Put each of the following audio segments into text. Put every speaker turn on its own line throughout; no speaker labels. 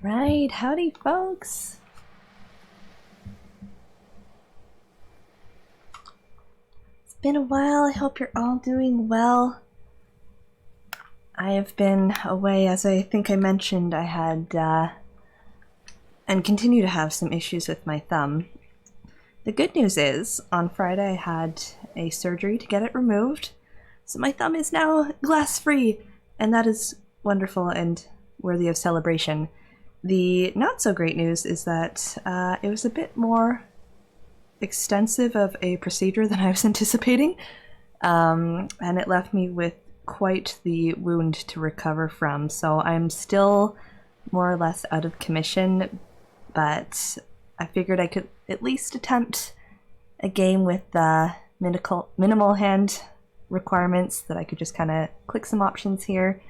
Alright, howdy folks! It's been a while, I hope you're all doing well. I have been away, as I think I mentioned. I had, and continue to have some issues with my thumb. The good news is, on Friday I had a surgery to get it removed, so my thumb is now glass-free, and that is wonderful and worthy of celebration. The not so great news is that it was a bit more extensive of a procedure than I was anticipating, and it left me with quite the wound to recover from. So I'm still more or less out of commission, but I figured I could at least attempt a game with minimal hand requirements, that I could just kind of click some options here.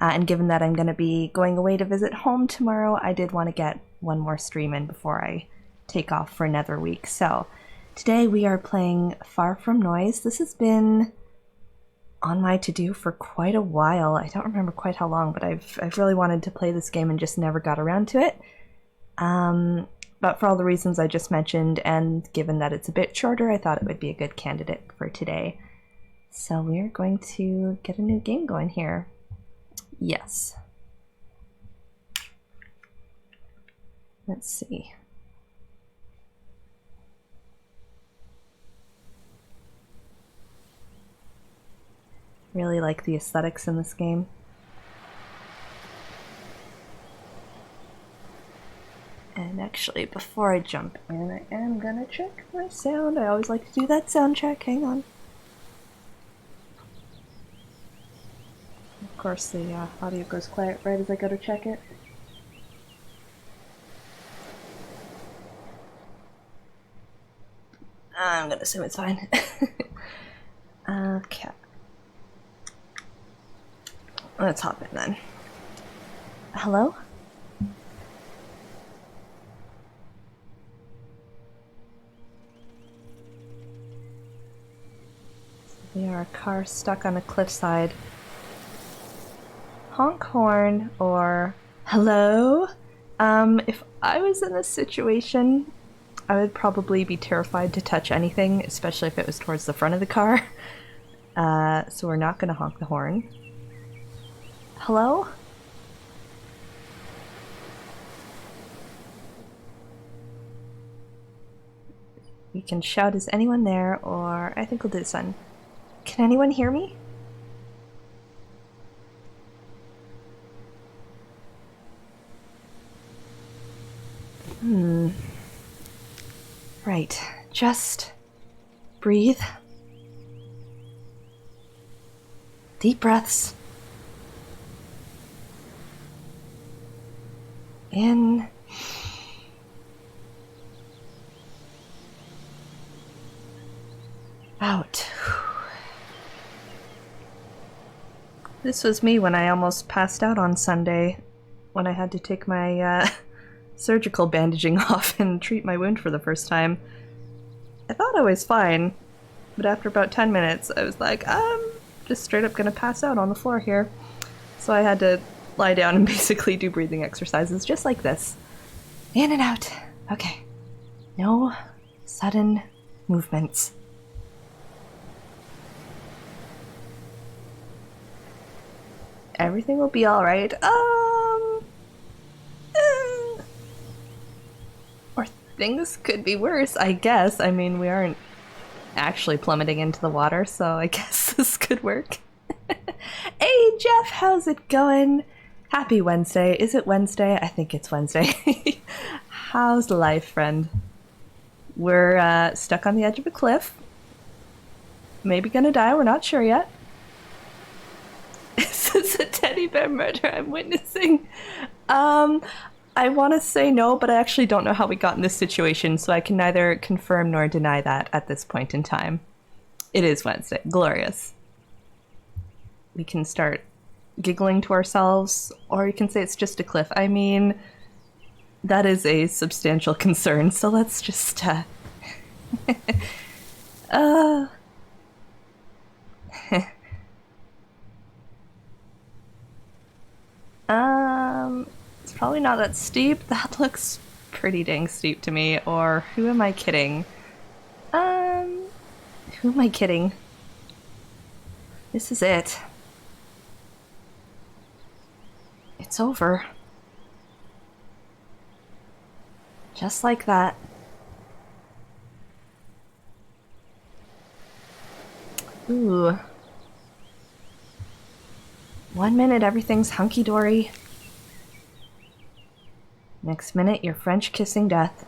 And given that I'm going to be going away to visit home tomorrow, I did want to get one more stream in before I take off for another week. So today we are playing Far From Noise. This has been on my to-do for quite a while. I don't remember quite how long, but I've really wanted to play this game and just never got around to it. But for all the reasons I just mentioned, and given that it's a bit shorter, I thought it would be a good candidate for today. So we're going to get a new game going here. Yes. Let's see. Really like the aesthetics in this game. And actually, before I jump in, I am gonna check my sound. I always like to do that sound check. Hang on. Of course, the audio goes quiet right as I go to check it. I'm gonna assume it's fine. Okay. Let's hop in then. Hello? We are a car stuck on a cliffside. Honk horn or hello? If I was in this situation, I would probably be terrified to touch anything, especially if it was towards the front of the car. So we're not gonna honk the horn. Hello? We can shout, is anyone there? Or I think we'll do this one. Can anyone hear me? Right. Just breathe. Deep breaths. In. Out. This was me when I almost passed out on Sunday, when I had to take my surgical bandaging off and treat my wound for the first time. I thought I was fine, but after about 10 minutes I was like, I'm just straight up gonna pass out on the floor here. So I had to lie down and basically do breathing exercises just like this. In and out. Okay. No sudden movements. Everything will be alright. Or things could be worse, I guess. I mean, we aren't actually plummeting into the water, so I guess this could work. Hey, Jeff, how's it going? Happy Wednesday. Is it Wednesday? I think it's Wednesday. How's life, friend? We're stuck on the edge of a cliff. Maybe gonna die, we're not sure yet. Is this a teddy bear murder I'm witnessing? I want to say no, but I actually don't know how we got in this situation, so I can neither confirm nor deny that at this point in time. It is Wednesday. Glorious. We can start giggling to ourselves, or you can say it's just a cliff. I mean, that is a substantial concern, so let's just, It's probably not that steep. That looks pretty dang steep to me. Or who am I kidding? Who am I kidding? This is it. It's over. Just like that. Ooh. 1 minute everything's hunky-dory. Next minute you're French kissing death.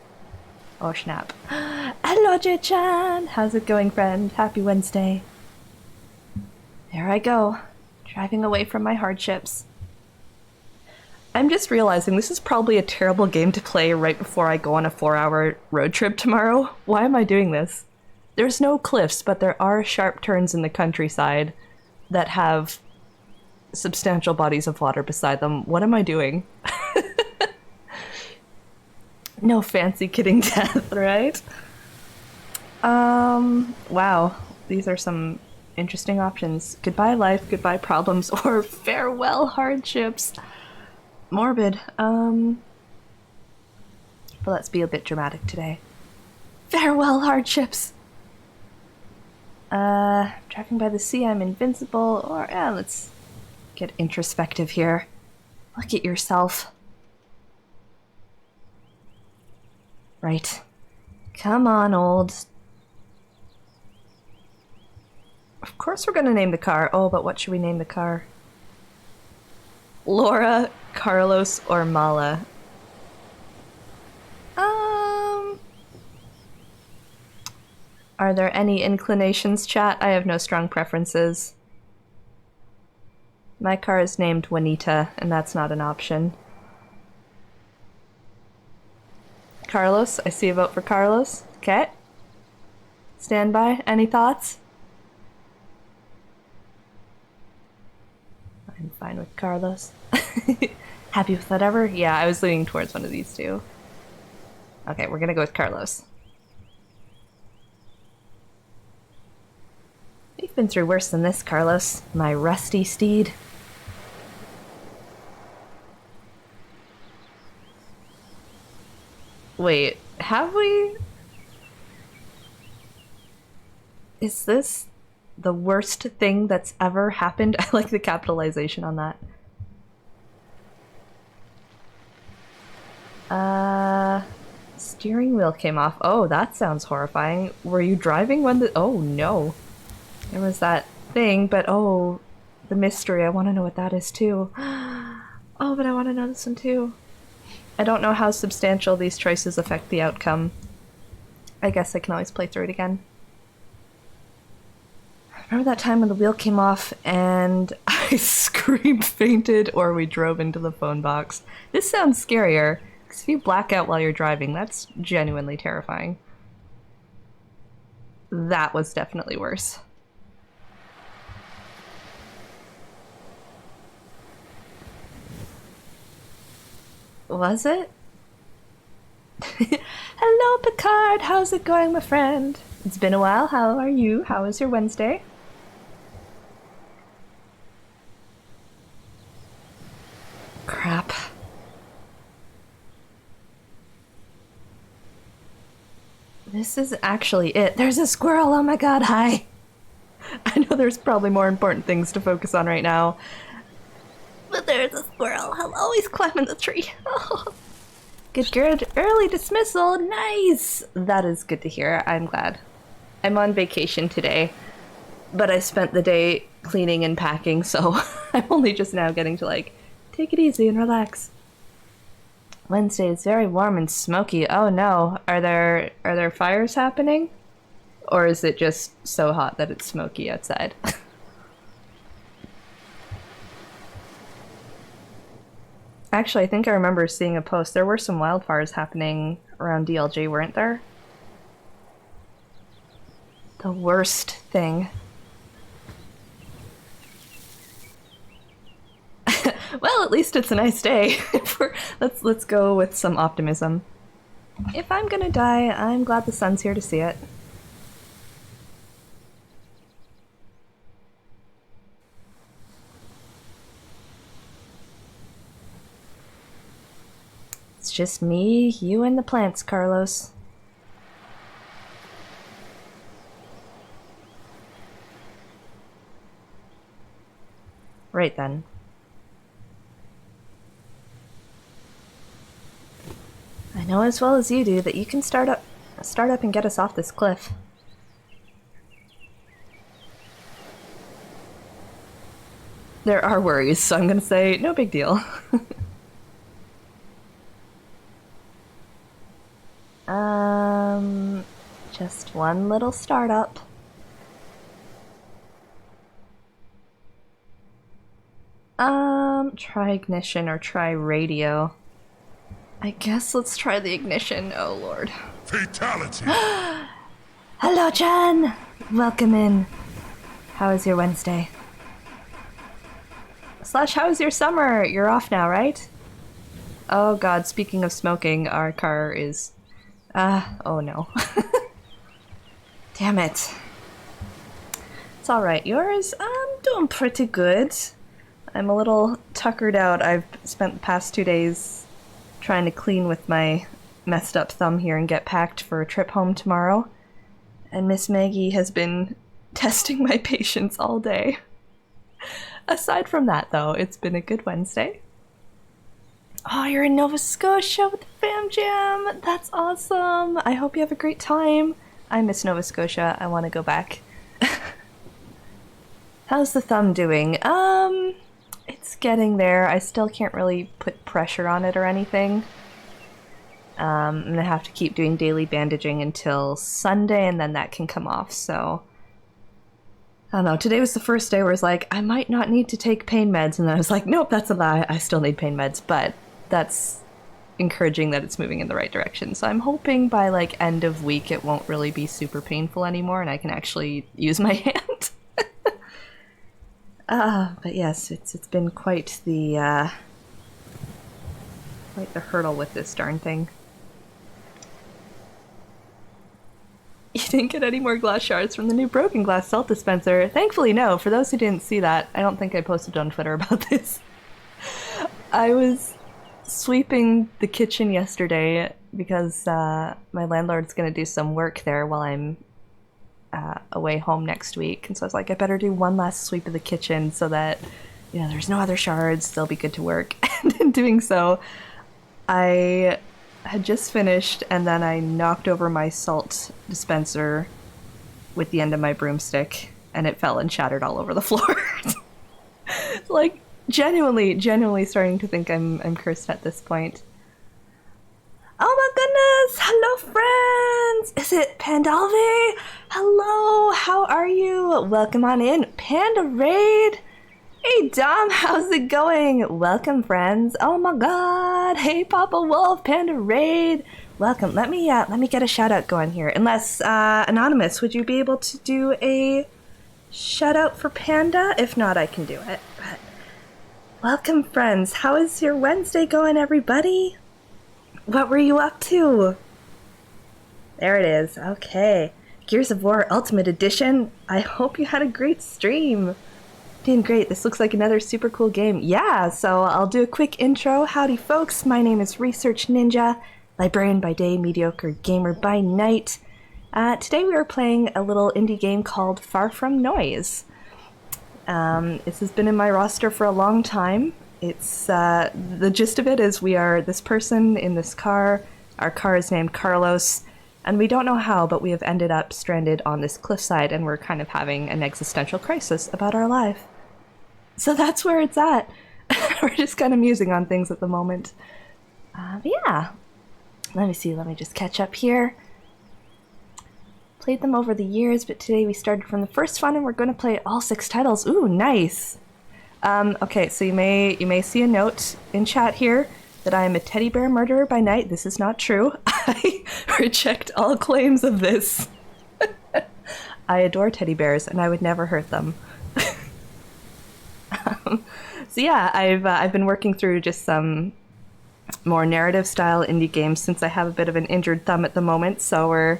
Oh snap. Hello Jay-chan! How's it going, friend? Happy Wednesday. There I go. Driving away from my hardships. I'm just realizing this is probably a terrible game to play right before I go on a 4-hour road trip tomorrow. Why am I doing this? There's no cliffs, but there are sharp turns in the countryside that have substantial bodies of water beside them. What am I doing? No fancy kidding death, right? Wow. These are some interesting options. Goodbye life, goodbye problems, or farewell hardships. Morbid. But let's be a bit dramatic today. Farewell hardships! Driving by the sea, I'm invincible, or, let's get introspective here. Look at yourself. Right. Come on, old. Of course we're gonna name the car. Oh, but what should we name the car? Laura, Carlos, or Mala? Are there any inclinations, chat? I have no strong preferences. My car is named Juanita, and that's not an option. Carlos, I see a vote for Carlos. Okay. Stand by. Any thoughts? I'm fine with Carlos. Happy with whatever? Yeah, I was leaning towards one of these two. Okay, we're gonna go with Carlos. You've been through worse than this, Carlos. My rusty steed. Wait, have we? Is this the worst thing that's ever happened? I like the capitalization on that. Steering wheel came off. Oh, that sounds horrifying. Were you driving when the— oh no. There was that thing, but oh, the mystery. I want to know what that is too. Oh, but I want to know this one too. I don't know how substantial these choices affect the outcome. I guess I can always play through it again. Remember that time when the wheel came off and I screamed, fainted, or we drove into the phone box? This sounds scarier, because if you black out while you're driving, that's genuinely terrifying. That was definitely worse. Was it? Hello, Picard! How's it going, my friend? It's been a while. How are you? How was your Wednesday? Crap. This is actually it. There's a squirrel! Oh my god, hi! I know there's probably more important things to focus on right now. But there's a squirrel. He'll always climb in the tree. Oh. Good. Early dismissal. Nice! That is good to hear. I'm glad. I'm on vacation today, but I spent the day cleaning and packing, so I'm only just now getting to, like, take it easy and relax. Wednesday is very warm and smoky. Oh no. Are there fires happening? Or is it just so hot that it's smoky outside? Actually, I think I remember seeing a post. There were some wildfires happening around DLG, weren't there? The worst thing. Well, at least it's a nice day. Let's go with some optimism. If I'm gonna die, I'm glad the sun's here to see it. just me, you, and the plants, Carlos. Right then. I know as well as you do that you can start up and get us off this cliff. There are worries, so I'm gonna say no big deal. Just one little startup. Try ignition or try radio. I guess let's try the ignition. Oh lord.
Fatality!
Hello, Jen! Welcome in. How is your Wednesday? Slash, how is your summer? You're off now, right? Oh god, speaking of smoking, our car is... oh no. Damn it. It's alright. Yours? I'm doing pretty good. I'm a little tuckered out. I've spent the past 2 days trying to clean with my messed up thumb here and get packed for a trip home tomorrow. And Miss Maggie has been testing my patience all day. Aside from that, though, it's been a good Wednesday. Oh, you're in Nova Scotia with the fam jam! That's awesome! I hope you have a great time. I miss Nova Scotia. I want to go back. How's the thumb doing? It's getting there. I still can't really put pressure on it or anything. I'm gonna have to keep doing daily bandaging until Sunday, and then that can come off, so... I don't know, today was the first day where I was like, I might not need to take pain meds, and then I was like, nope, that's a lie, I still need pain meds, but that's encouraging that it's moving in the right direction. So I'm hoping by, like, end of week it won't really be super painful anymore, and I can actually use my hand. But yes, it's been quite the hurdle with this darn thing. You didn't get any more glass shards from the new broken glass salt dispenser. Thankfully, no. For those who didn't see that, I don't think I posted on Twitter about this. I was sweeping the kitchen yesterday because my landlord's gonna do some work there while I'm away home next week, and so I was like, I better do one last sweep of the kitchen so that, you know, there's no other shards, they'll be good to work. And in doing so, I had just finished, and then I knocked over my salt dispenser with the end of my broomstick, and it fell and shattered all over the floor. Like, genuinely starting to think I'm cursed at this point. Oh my goodness! Hello, friends! Is it Pandalvi? Hello, how are you? Welcome on in. Panda Raid! Hey, Dom, how's it going? Welcome, friends. Oh my god! Hey, Papa Wolf, Panda Raid! Welcome. Let me get a shout-out going here. Unless, Anonymous, would you be able to do a shout-out for Panda? If not, I can do it. But welcome, friends. How is your Wednesday going, everybody? What were you up to? There it is. Okay. Gears of War Ultimate Edition. I hope you had a great stream. Doing great. This looks like another super cool game. Yeah, so I'll do a quick intro. Howdy, folks. My name is Research Ninja, librarian by day, mediocre gamer by night. Today we are playing a little indie game called Far From Noise. This has been in my roster for a long time. It's, the gist of it is we are this person in this car. Our car is named Carlos, and we don't know how, but we have ended up stranded on this cliffside, and we're kind of having an existential crisis about our life. So that's where it's at. We're just kind of musing on things at the moment. But yeah. Let me see, let me just catch up here. Played them over the years, but today we started from the first one, and we're going to play all 6 titles. Ooh, nice! Okay, so you may see a note in chat here that I am a teddy bear murderer by night. This is not true. I reject all claims of this. I adore teddy bears, and I would never hurt them. So yeah, I've been working through just some more narrative style indie games since I have a bit of an injured thumb at the moment, so we're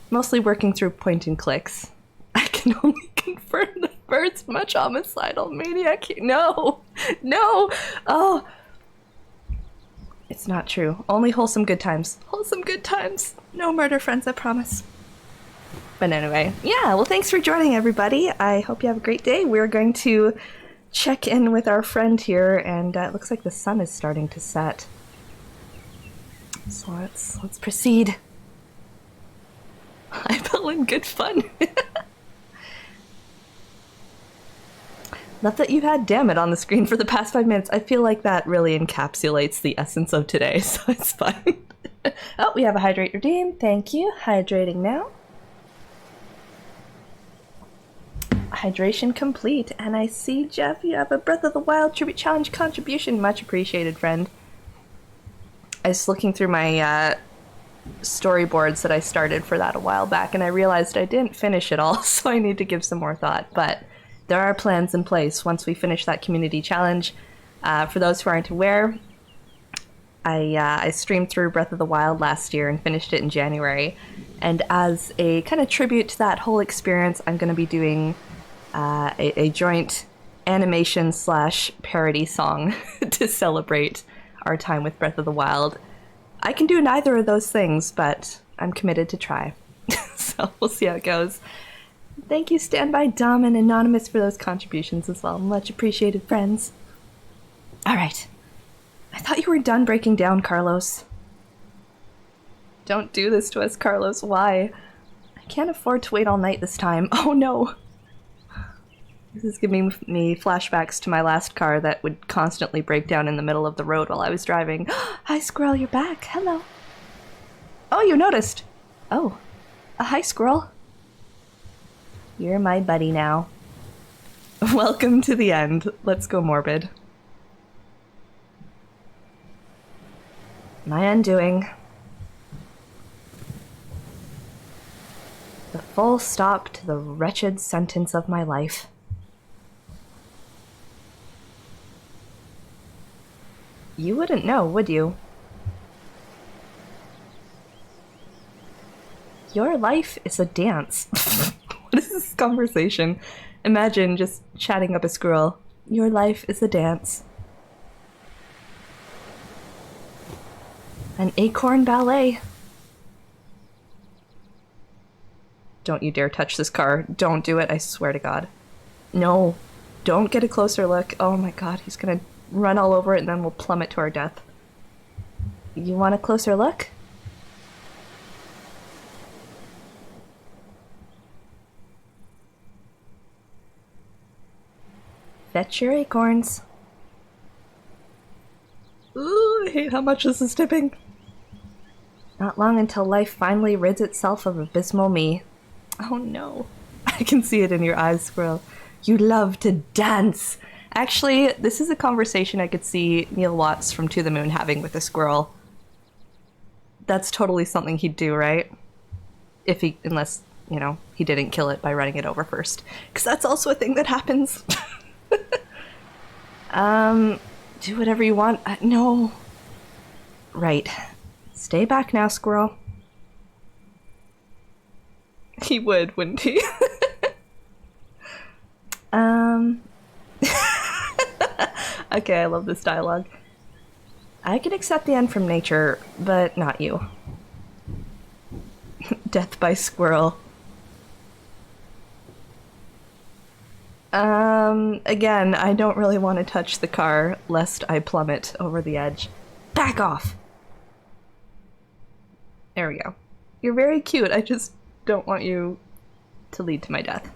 mostly working through point and clicks. I can only confirm the bird's much homicidal maniac. No! Oh! It's not true. Only wholesome good times. Wholesome good times. No murder, friends, I promise. But anyway, yeah, well, thanks for joining, everybody. I hope you have a great day. We're going to check in with our friend here, and it looks like the sun is starting to set. So let's proceed. I fell in good fun. Love that you had "damn it" on the screen for the past 5 minutes. I feel like that really encapsulates the essence of today, so it's fine. Oh, we have a hydrate redeem. Thank you. Hydrating now. Hydration complete. And I see, Jeff, you have a Breath of the Wild Tribute Challenge contribution. Much appreciated, friend. I was looking through my storyboards that I started for that a while back, and I realized I didn't finish it all, so I need to give some more thought. But there are plans in place once we finish that community challenge. For those who aren't aware, I streamed through Breath of the Wild last year and finished it in January. And as a kind of tribute to that whole experience, I'm going to be doing a joint animation / parody song to celebrate our time with Breath of the Wild. I can do neither of those things, but I'm committed to try. So we'll see how it goes. Thank you, Standby Dom and Anonymous, for those contributions as well. Much appreciated, friends. All right. I thought you were done breaking down, Carlos. Don't do this to us, Carlos. Why? I can't afford to wait all night this time. Oh, no. This is giving me flashbacks to my last car that would constantly break down in the middle of the road while I was driving. Hi, Squirrel, you're back. Hello. Oh, you noticed. Oh. Hi, Squirrel. You're my buddy now. Welcome to the end. Let's go morbid. My undoing. The full stop to the wretched sentence of my life. You wouldn't know, would you? Your life is a dance. What is this conversation? Imagine just chatting up a squirrel. Your life is a dance. An acorn ballet. Don't you dare touch this car. Don't do it, I swear to God. No. Don't get a closer look. Oh my God, he's gonna run all over it and then we'll plummet to our death. You want a closer look? Fetch your acorns. Ooh, I hate how much this is tipping. Not long until life finally rids itself of abysmal me. Oh no. I can see it in your eyes, Squirrel. You love to dance. Actually, this is a conversation I could see Neil Watts from To the Moon having with a squirrel. That's totally something he'd do, right? Unless, you know, he didn't kill it by running it over first. Because that's also a thing that happens. Do whatever you want. No. Right. Stay back now, Squirrel. He would, wouldn't he? Okay, I love this dialogue. I can accept the end from nature, but not you. Death by squirrel. Again, I don't really want to touch the car, lest I plummet over the edge. Back off! There we go. You're very cute, I just don't want you to lead to my death.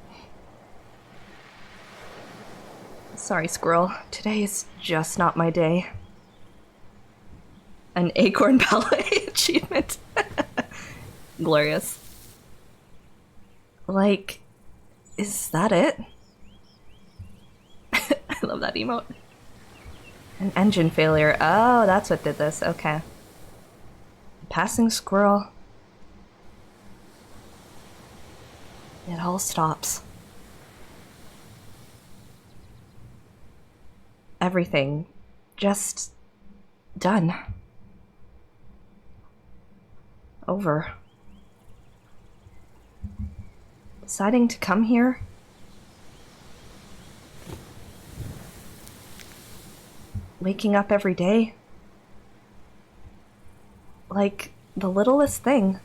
Sorry, squirrel. Today is just not my day. An acorn ballet achievement. Glorious. Like, is that it? I love that emote. An engine failure. Oh, that's what did this. Okay. Passing squirrel. It all stops. Everything. Just done. Over. Deciding to come here? Waking up every day? like the littlest thing.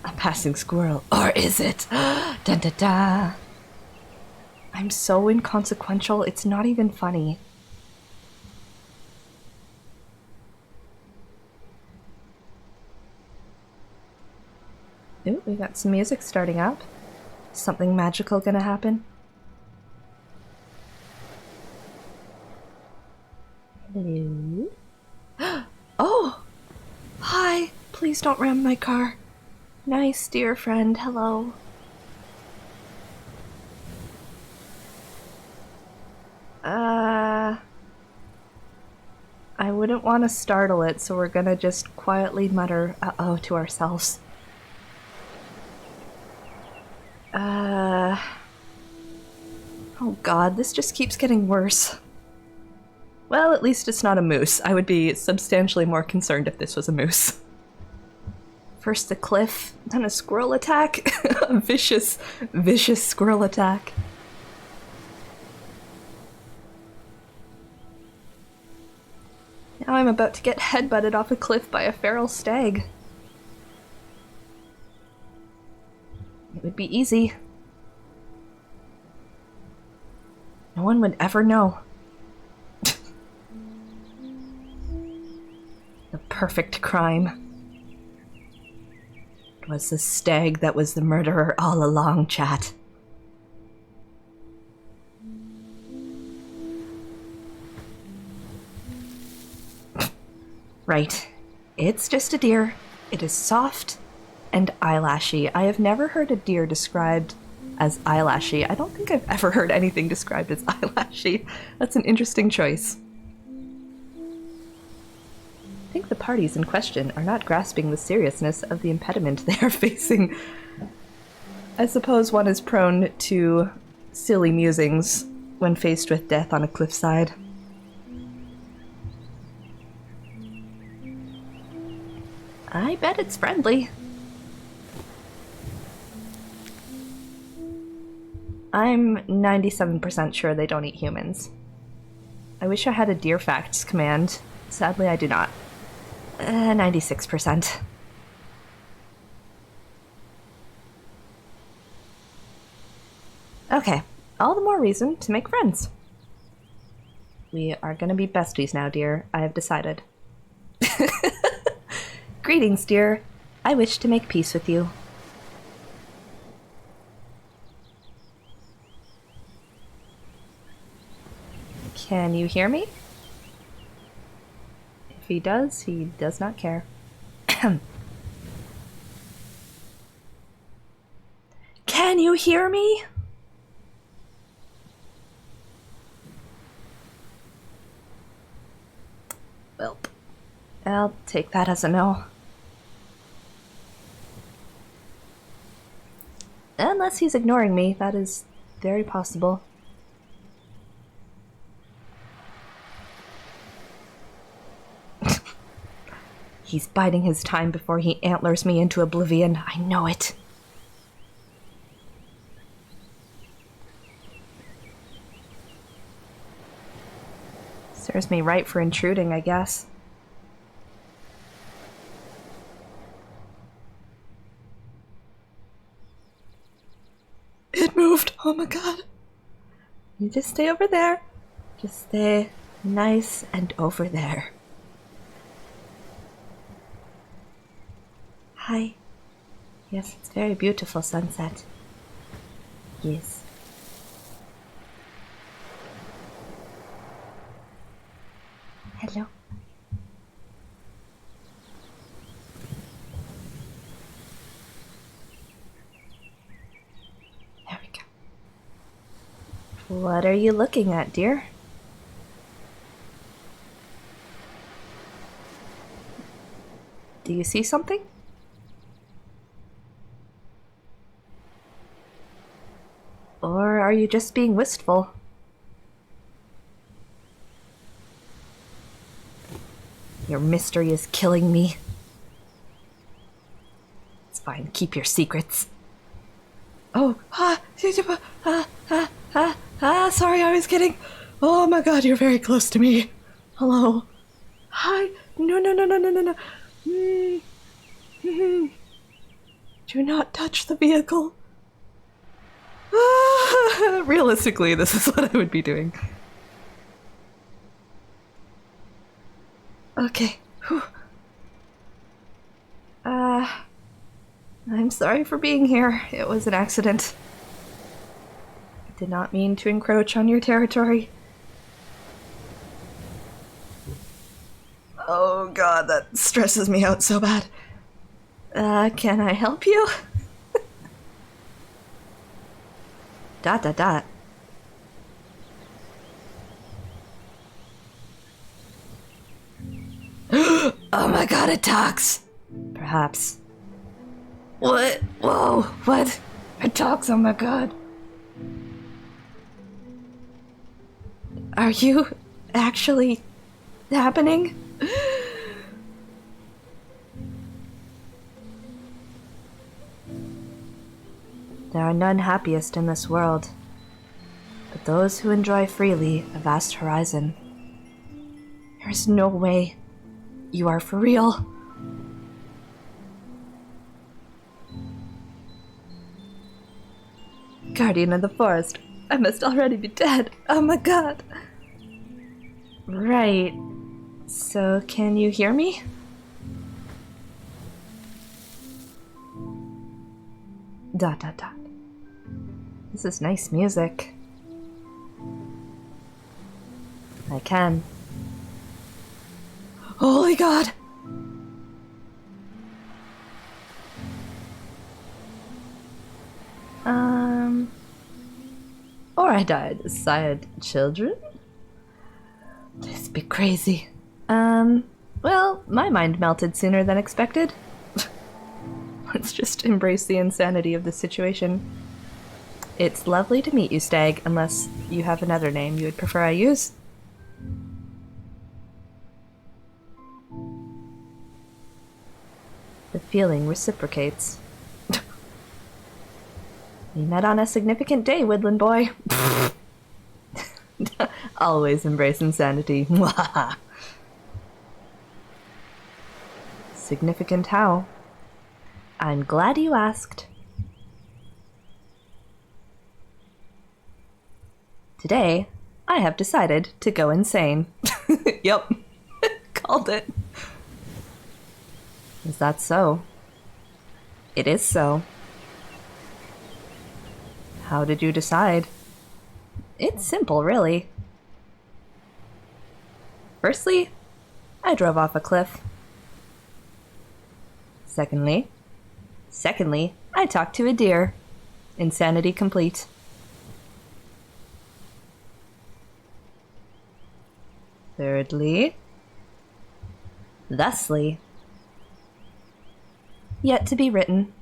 A passing squirrel. Or is it? Dun da da. I'm so inconsequential, it's not even funny. Ooh, we got some music starting up. Something magical gonna happen? Hello? Oh! Hi! Please don't ram my car. Nice, dear friend. Hello. I wouldn't want to startle it, so we're gonna just quietly mutter uh-oh to ourselves. Oh god, this just keeps getting worse. Well, at least it's not a moose. I would be substantially more concerned if this was a moose. First a cliff, then a squirrel attack. A vicious, vicious squirrel attack. Now I'm about to get headbutted off a cliff by a feral stag. It would be easy. No one would ever know. The perfect crime. It was the stag that was the murderer all along, chat. Right. It's just a deer. It is soft and eyelashy. I have never heard a deer described as eyelashy. I don't think I've ever heard anything described as eyelashy. That's an interesting choice. I think the parties in question are not grasping the seriousness of the impediment they are facing. I suppose one is prone to silly musings when faced with death on a cliffside. I bet it's friendly. I'm 97% sure they don't eat humans. I wish I had a deer facts command. Sadly, I do not. 96%. Okay, all the more reason to make friends. We are gonna be besties now, dear. I have decided. Greetings, dear. I wish to make peace with you. Can you hear me? If he does not care. Can you hear me? Well, I'll take that as a no. Unless he's ignoring me, that is very possible. He's biding his time before he antlers me into oblivion. I know it. Serves me right for intruding, I guess. It moved! Oh my god! You just stay over there. Just stay nice and over there. Hi. Yes, it's very beautiful sunset. Yes. Hello. There we go. What are you looking at, dear? Do you see something? Or are you just being wistful? Your mystery is killing me. It's fine, keep your secrets. Oh, sorry, I was kidding. Oh my god, you're very close to me. Hello. Hi. No. Do not touch the vehicle. Realistically, this is what I would be doing. Okay. Whew. I'm sorry for being here. It was an accident. I did not mean to encroach on your territory. Oh god, that stresses me out so bad. Can I help you? Dot dot dot. Oh my god, it talks! Perhaps. What? Whoa, what? It talks, oh my god. Are you actually happening? There are none happiest in this world, but those who enjoy freely a vast horizon. There is no way you are for real. Guardian of the forest, I must already be dead. Oh my god. Right. So, can you hear me? Dot dot dot. This is nice music. I can. Holy god! Or I died beside children? This be crazy. Well, my mind melted sooner than expected. Let's just embrace the insanity of the situation. It's lovely to meet you, Stag, unless you have another name you would prefer I use. The feeling reciprocates. We met on a significant day, Woodland Boy. Always embrace insanity. Significant how? I'm glad you asked. Today, I have decided to go insane. Yep. Called it. Is that so? It is so. How did you decide? It's simple, really. Firstly, I drove off a cliff. Secondly, I talked to a deer. Insanity complete. Thirdly, thusly. Yet to be written.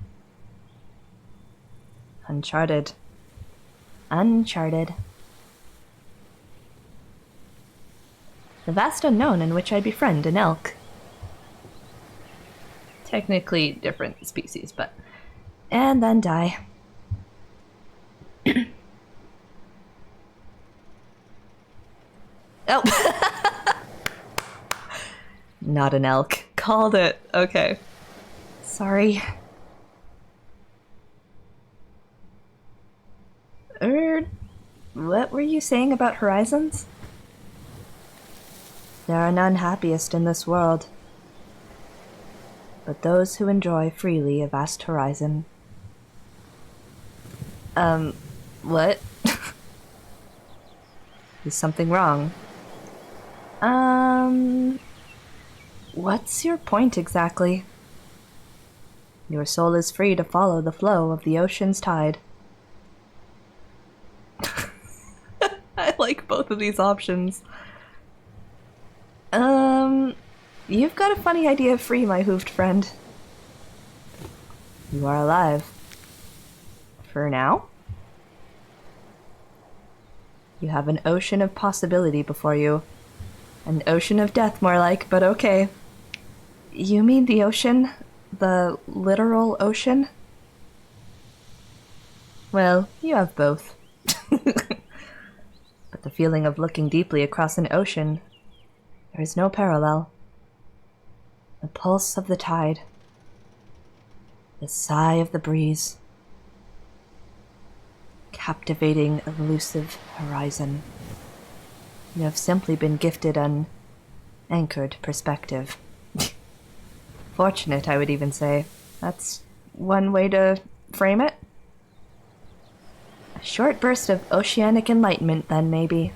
Uncharted. Uncharted. The vast unknown in which I befriend an elk. Technically different species, but... And then die. Oh! Not an elk. Called it. Okay. Sorry. What were you saying about horizons? There are none happiest in this world, but those who enjoy freely a vast horizon. What? Is something wrong? What's your point exactly? Your soul is free to follow the flow of the ocean's tide. I like both of these options. You've got a funny idea of free, my hoofed friend. You are alive. For now? You have an ocean of possibility before you. An ocean of death, more like, but okay. You mean the ocean? The literal ocean? Well, you have both. But the feeling of looking deeply across an ocean, there is no parallel. The pulse of the tide. The sigh of the breeze. Captivating, elusive horizon. You have simply been gifted an anchored perspective. Fortunate, I would even say. That's one way to frame it. A short burst of oceanic enlightenment, then, maybe.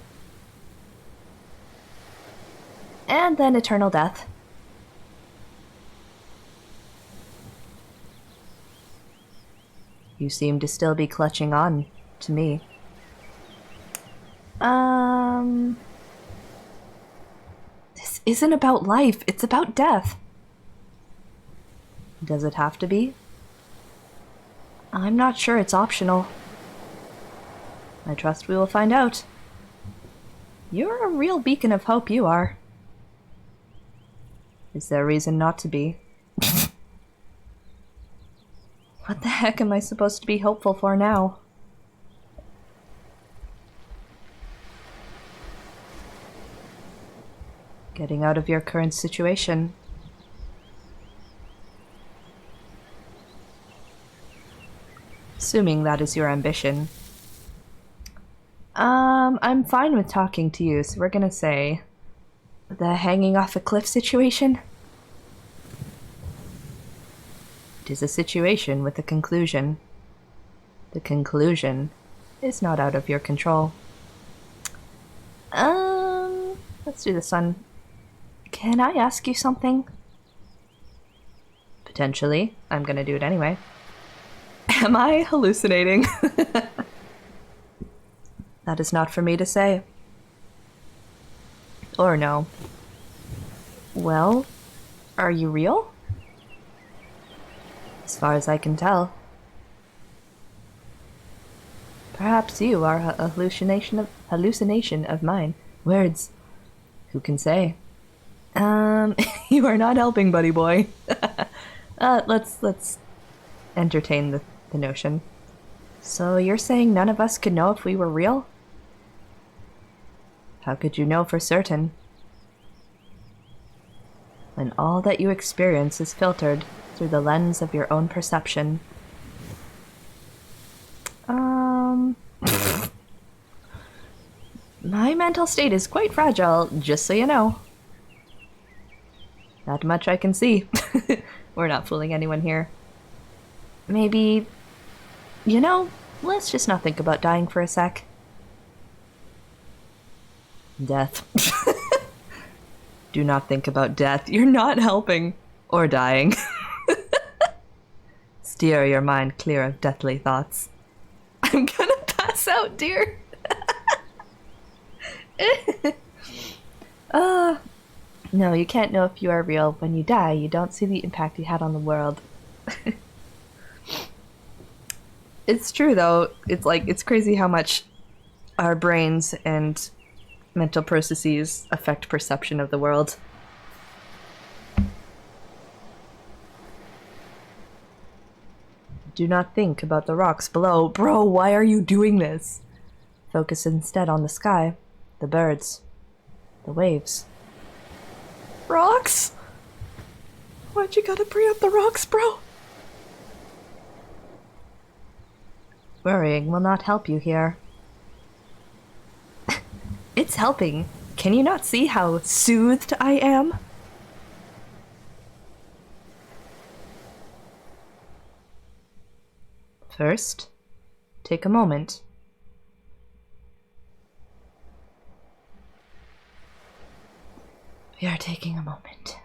And then eternal death. You seem to still be clutching on to me. This isn't about life, it's about death. Does it have to be? I'm not sure it's optional. I trust we will find out. You're a real beacon of hope, you are. Is there a reason not to be? What the heck am I supposed to be hopeful for now? Getting out of your current situation. Assuming that is your ambition. I'm fine with talking to you, so we're gonna say the hanging off a cliff situation. It is a situation with a conclusion. The conclusion is not out of your control. Let's do this one. Can I ask you something? Potentially. I'm gonna do it anyway. Am I hallucinating? That is not for me to say. Or no. Well, are you real? As far as I can tell. Perhaps you are a hallucination of mine. Words. Who can say? You are not helping, buddy boy. Let's entertain the notion. So you're saying none of us could know if we were real? How could you know for certain? When all that you experience is filtered through the lens of your own perception. My mental state is quite fragile, just so you know. That much I can see. We're not fooling anyone here. Maybe, you know, let's just not think about dying for a sec. Death. Do not think about death. You're not helping. Or dying. Steer your mind clear of deathly thoughts. I'm gonna pass out, dear. No, you can't know if you are real. When you die, you don't see the impact you had on the world. It's true, though. It's crazy how much our brains and mental processes affect perception of the world. Do not think about the rocks below. Bro, why are you doing this? Focus instead on the sky, the birds, the waves. Rocks? Why'd you gotta bring up the rocks, bro? Worrying will not help you here. It's helping. Can you not see how soothed I am? First, take a moment. We are taking a moment.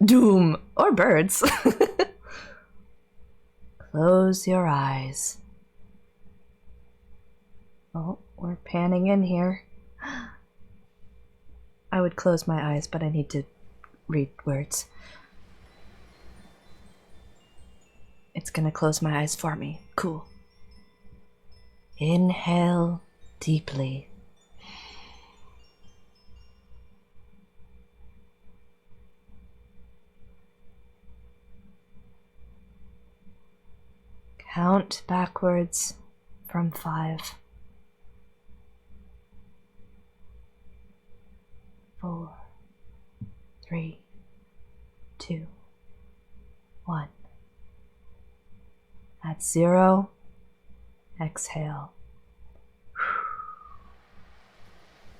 Doom! Or birds. Close your eyes. Oh, we're panning in here. I would close my eyes, but I need to read words. It's gonna close my eyes for me. Cool. Inhale deeply. Count backwards from 5. 4, 3, 2, 1. At 0, exhale.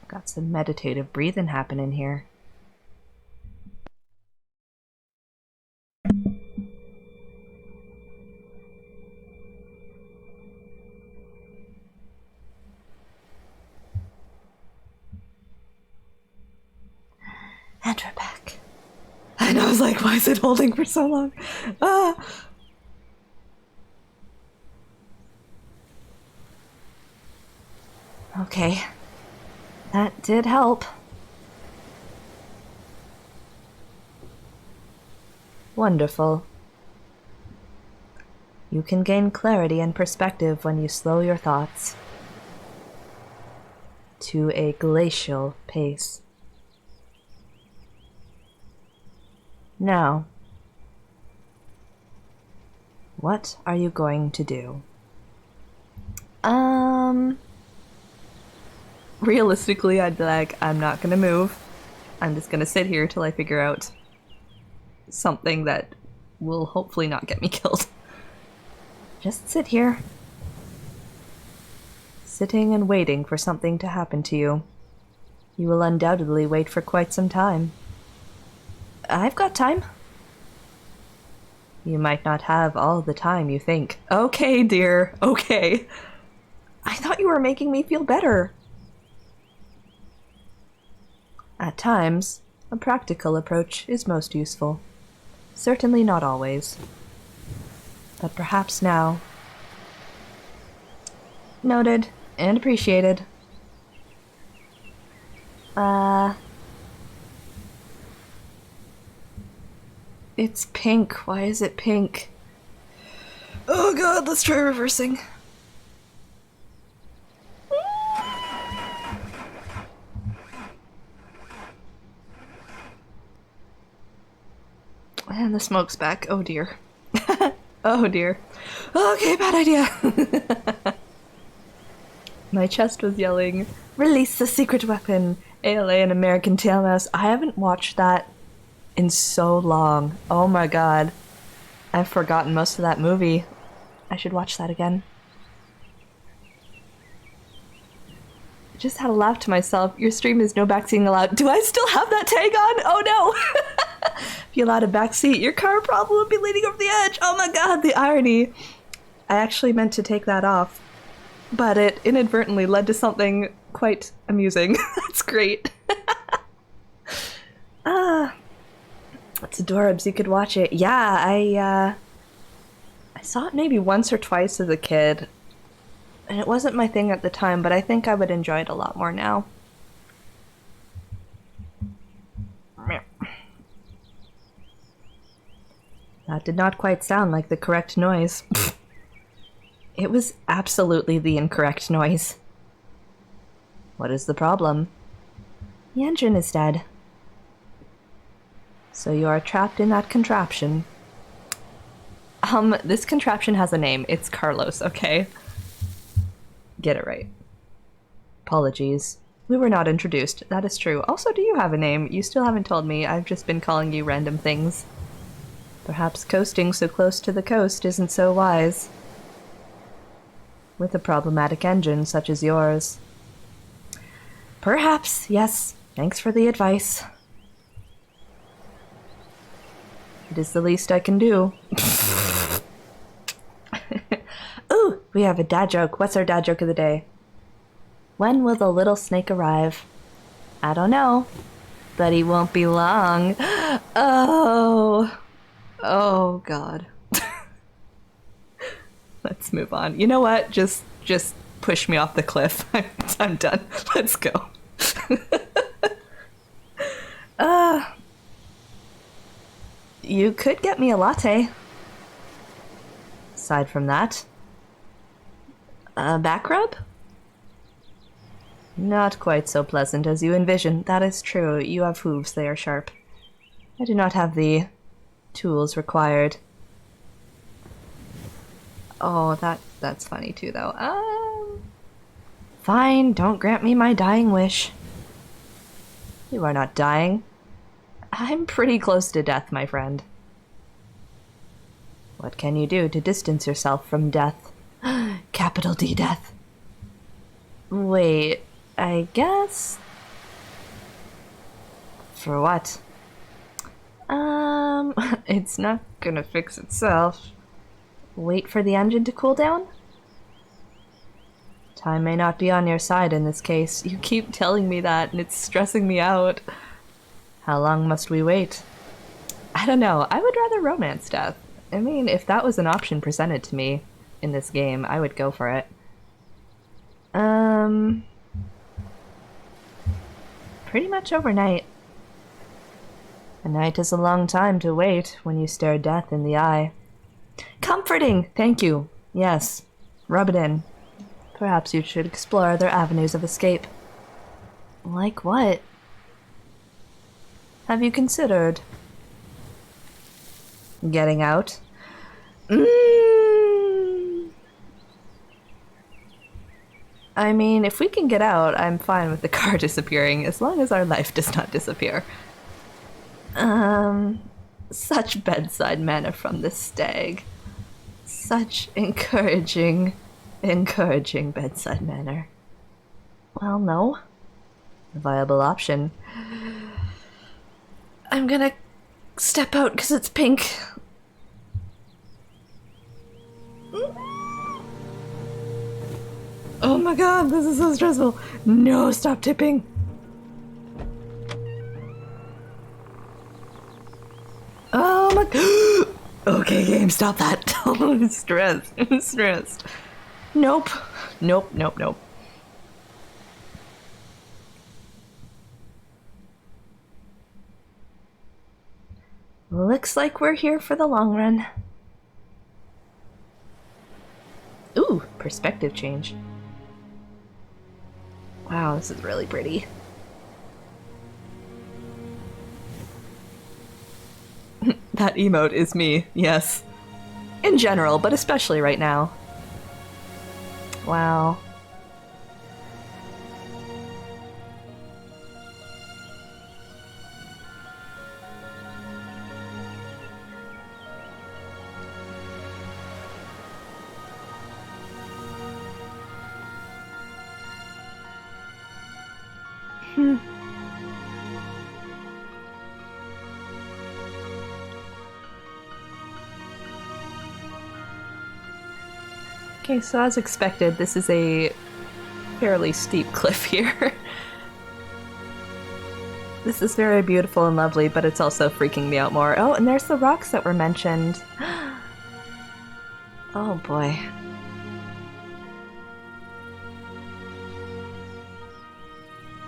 Got some meditative breathing happening here. And we're back. And I was like, why is it holding for so long? Ah! Okay. That did help. Wonderful. You can gain clarity and perspective when you slow your thoughts to a glacial pace. Now, what are you going to do? Realistically, I'd be like, I'm not gonna move. I'm just gonna sit here till I figure out something that will hopefully not get me killed. Just sit here. Sitting and waiting for something to happen to you. You will undoubtedly wait for quite some time. I've got time. You might not have all the time you think. Okay, dear, okay. I thought you were making me feel better. At times, a practical approach is most useful. Certainly not always. But perhaps now. Noted and appreciated. It's pink. Why is it pink? Oh god, let's try reversing. And the smoke's back. Oh dear. Oh dear. Okay, bad idea. My chest was yelling, "Release the secret weapon!" ALA and American Tail Mouse. I haven't watched that in so long. Oh my god. I've forgotten most of that movie. I should watch that again. I just had to laugh to myself. Your stream is no backseating allowed. Do I still have that tag on? Oh no! If you allowed a backseat, your car probably would be leaning over the edge. Oh my god, the irony. I actually meant to take that off, but it inadvertently led to something quite amusing. That's great. It's adorbs. You could watch it. Yeah, I saw it maybe once or twice as a kid, and it wasn't my thing at the time, but I think I would enjoy it a lot more now. That did not quite sound like the correct noise. It was absolutely the incorrect noise. What is the problem? The engine is dead. So you are trapped in that contraption. This contraption has a name. It's Carlos, okay? Get it right. Apologies. We were not introduced. That is true. Also, do you have a name? You still haven't told me. I've just been calling you random things. Perhaps coasting so close to the coast isn't so wise. With a problematic engine such as yours. Perhaps, yes. Thanks for the advice. It is the least I can do. Ooh, we have a dad joke. What's our dad joke of the day? When will the little snake arrive? I don't know, but he won't be long. Oh. Oh, God. Let's move on. You know what? Just push me off the cliff. I'm done. Let's go. You could get me a latte. Aside from that. A back rub? Not quite so pleasant as you envision. That is true. You have hooves. They are sharp. I do not have the tools required. Oh, that's funny too, though. Fine, don't grant me my dying wish. You are not dying. I'm pretty close to death, my friend. What can you do to distance yourself from death? Capital D death. Wait, I guess... For what? It's not gonna fix itself. Wait for the engine to cool down? Time may not be on your side in this case. You keep telling me that, and it's stressing me out. How long must we wait? I don't know. I would rather romance death. I mean, if that was an option presented to me in this game, I would go for it. Pretty much overnight. A night is a long time to wait when you stare death in the eye. Comforting! Thank you. Yes. Rub it in. Perhaps you should explore other avenues of escape. Like what? Have you considered getting out? I mean, if we can get out, I'm fine with the car disappearing, as long as our life does not disappear. Such bedside manner from this stag. Such encouraging bedside manner. Well, no. A viable option. I'm gonna step out because it's pink. Oh my god, this is so stressful. No, stop tipping. Oh my... Okay, game, stop that. I'm stressed. I'm stressed. Nope. Nope, nope, nope. Looks like we're here for the long run. Ooh, perspective change. Wow, this is really pretty. That emote is me, yes. In general, but especially right now. Wow. Okay, so as expected, this is a fairly steep cliff here. This is very beautiful and lovely, but it's also freaking me out more. Oh, and there's the rocks that were mentioned. Oh boy.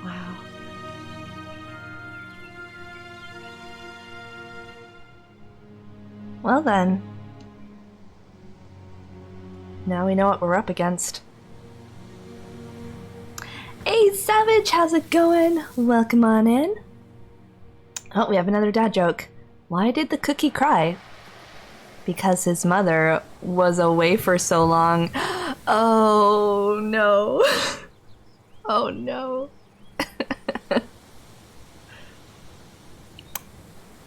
Wow. Well then. Now we know what we're up against. Hey Savage, how's it going? Welcome on in. Oh, we have another dad joke. Why did the cookie cry? Because his mother was away for so long. Oh no. Oh no.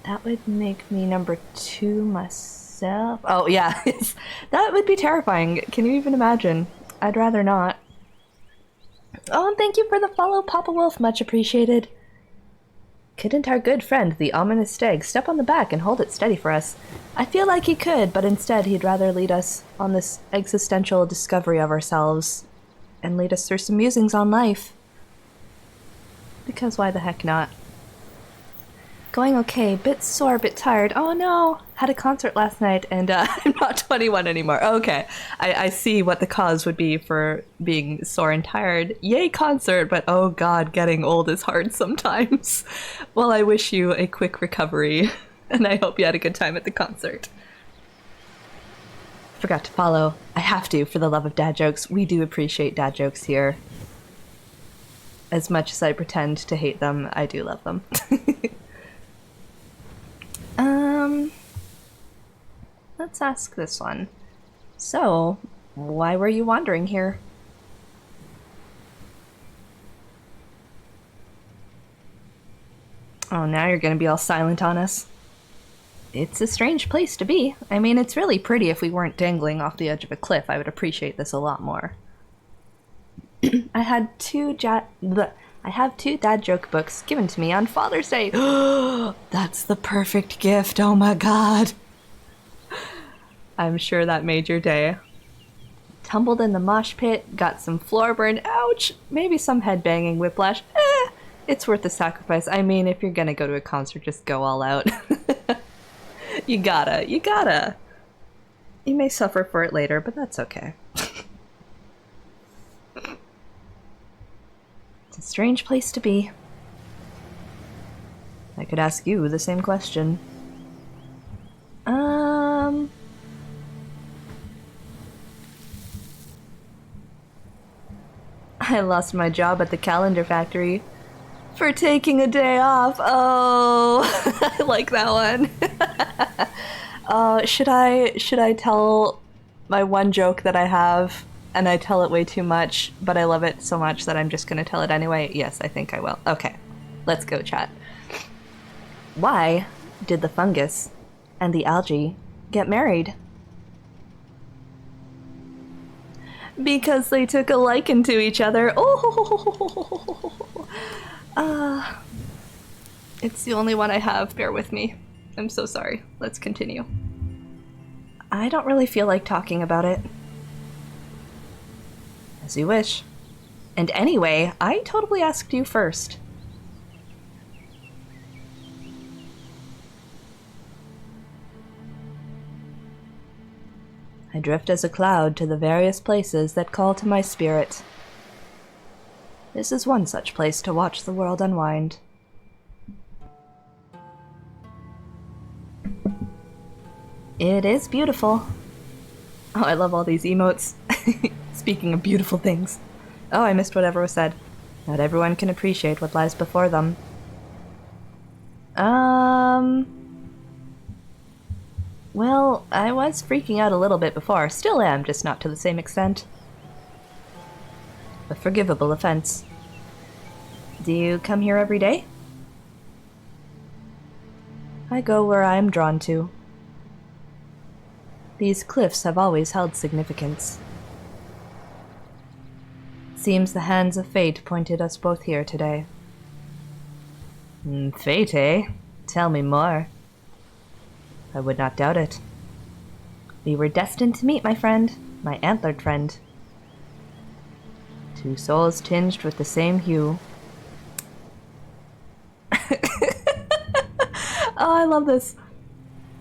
That would make me number 2 myself. Oh yeah, that would be terrifying. Can you even imagine? I'd rather not. Oh, and thank you for the follow, Papa Wolf. Much appreciated. Couldn't our good friend, the ominous stag, step on the back and hold it steady for us? I feel like he could, but instead he'd rather lead us on this existential discovery of ourselves and lead us through some musings on life. Because why the heck not? Going okay, bit sore, bit tired. Oh no! Had a concert last night and I'm not 21 anymore. Okay, I see what the cause would be for being sore and tired. Yay concert, but oh god, getting old is hard sometimes. Well, I wish you a quick recovery and I hope you had a good time at the concert. Forgot to follow. I have to, for the love of dad jokes. We do appreciate dad jokes here. As much as I pretend to hate them, I do love them. Let's ask this one. So, why were you wandering here? Oh, now you're gonna be all silent on us. It's a strange place to be. I mean, it's really pretty. If we weren't dangling off the edge of a cliff, I would appreciate this a lot more. I have two dad joke books given to me on Father's Day. That's the perfect gift. Oh my god. I'm sure that made your day. Tumbled in the mosh pit, got some floor burn. Ouch. Maybe some headbanging whiplash. It's worth the sacrifice. I mean, if you're gonna go to a concert, just go all out. You gotta. You may suffer for it later, but that's okay. It's a strange place to be. I could ask you the same question. I lost my job at the calendar factory for taking a day off. Oh, I like that one. Should I tell my one joke that I have, and I tell it way too much, but I love it so much that I'm just gonna tell it anyway? Yes, I think I will. Okay, let's go, chat. Why did the fungus and the algae get married? Because they took a liking to each other. Oh, it's the only one I have. Bear with me. I'm so sorry. Let's continue. I don't really feel like talking about it. As you wish. And anyway, I totally asked you first. I drift as a cloud to the various places that call to my spirit. This is one such place to watch the world unwind. It is beautiful. Oh, I love all these emotes. Speaking of beautiful things. Oh, I missed whatever was said. Not everyone can appreciate what lies before them. Well, I was freaking out a little bit before. Still am, just not to the same extent. A forgivable offense. Do you come here every day? I go where I am drawn to. These cliffs have always held significance. Seems the hands of fate pointed us both here today. Fate, eh? Tell me more. I would not doubt it. We were destined to meet, my friend, my antlered friend. Two souls tinged with the same hue. Oh, I love this.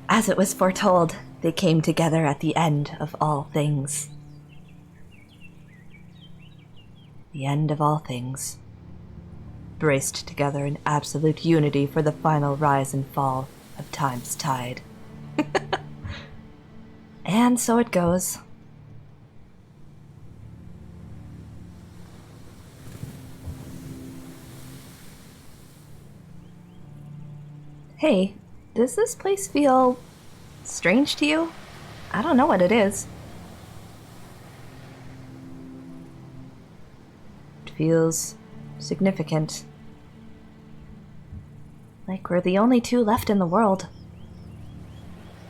As it was foretold, they came together at the end of all things. The end of all things. Braced together in absolute unity for the final rise and fall of time's tide. And so it goes. Hey, does this place feel strange to you? I don't know what it is. It feels significant. Like we're the only two left in the world.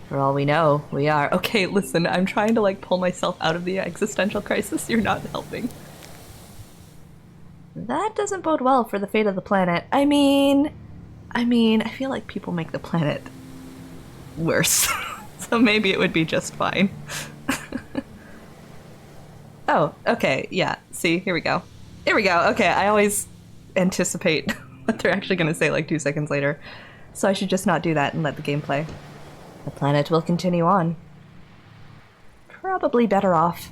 For all we know, we are. Okay, listen, I'm trying to pull myself out of the existential crisis. You're not helping. That doesn't bode well for the fate of the planet. I mean, I feel like people make the planet worse. So maybe it would be just fine. Oh, okay, yeah. See, here we go. Here we go. Okay, I always anticipate what they're actually going to say 2 seconds later. So I should just not do that and let the game play. The planet will continue on. Probably better off.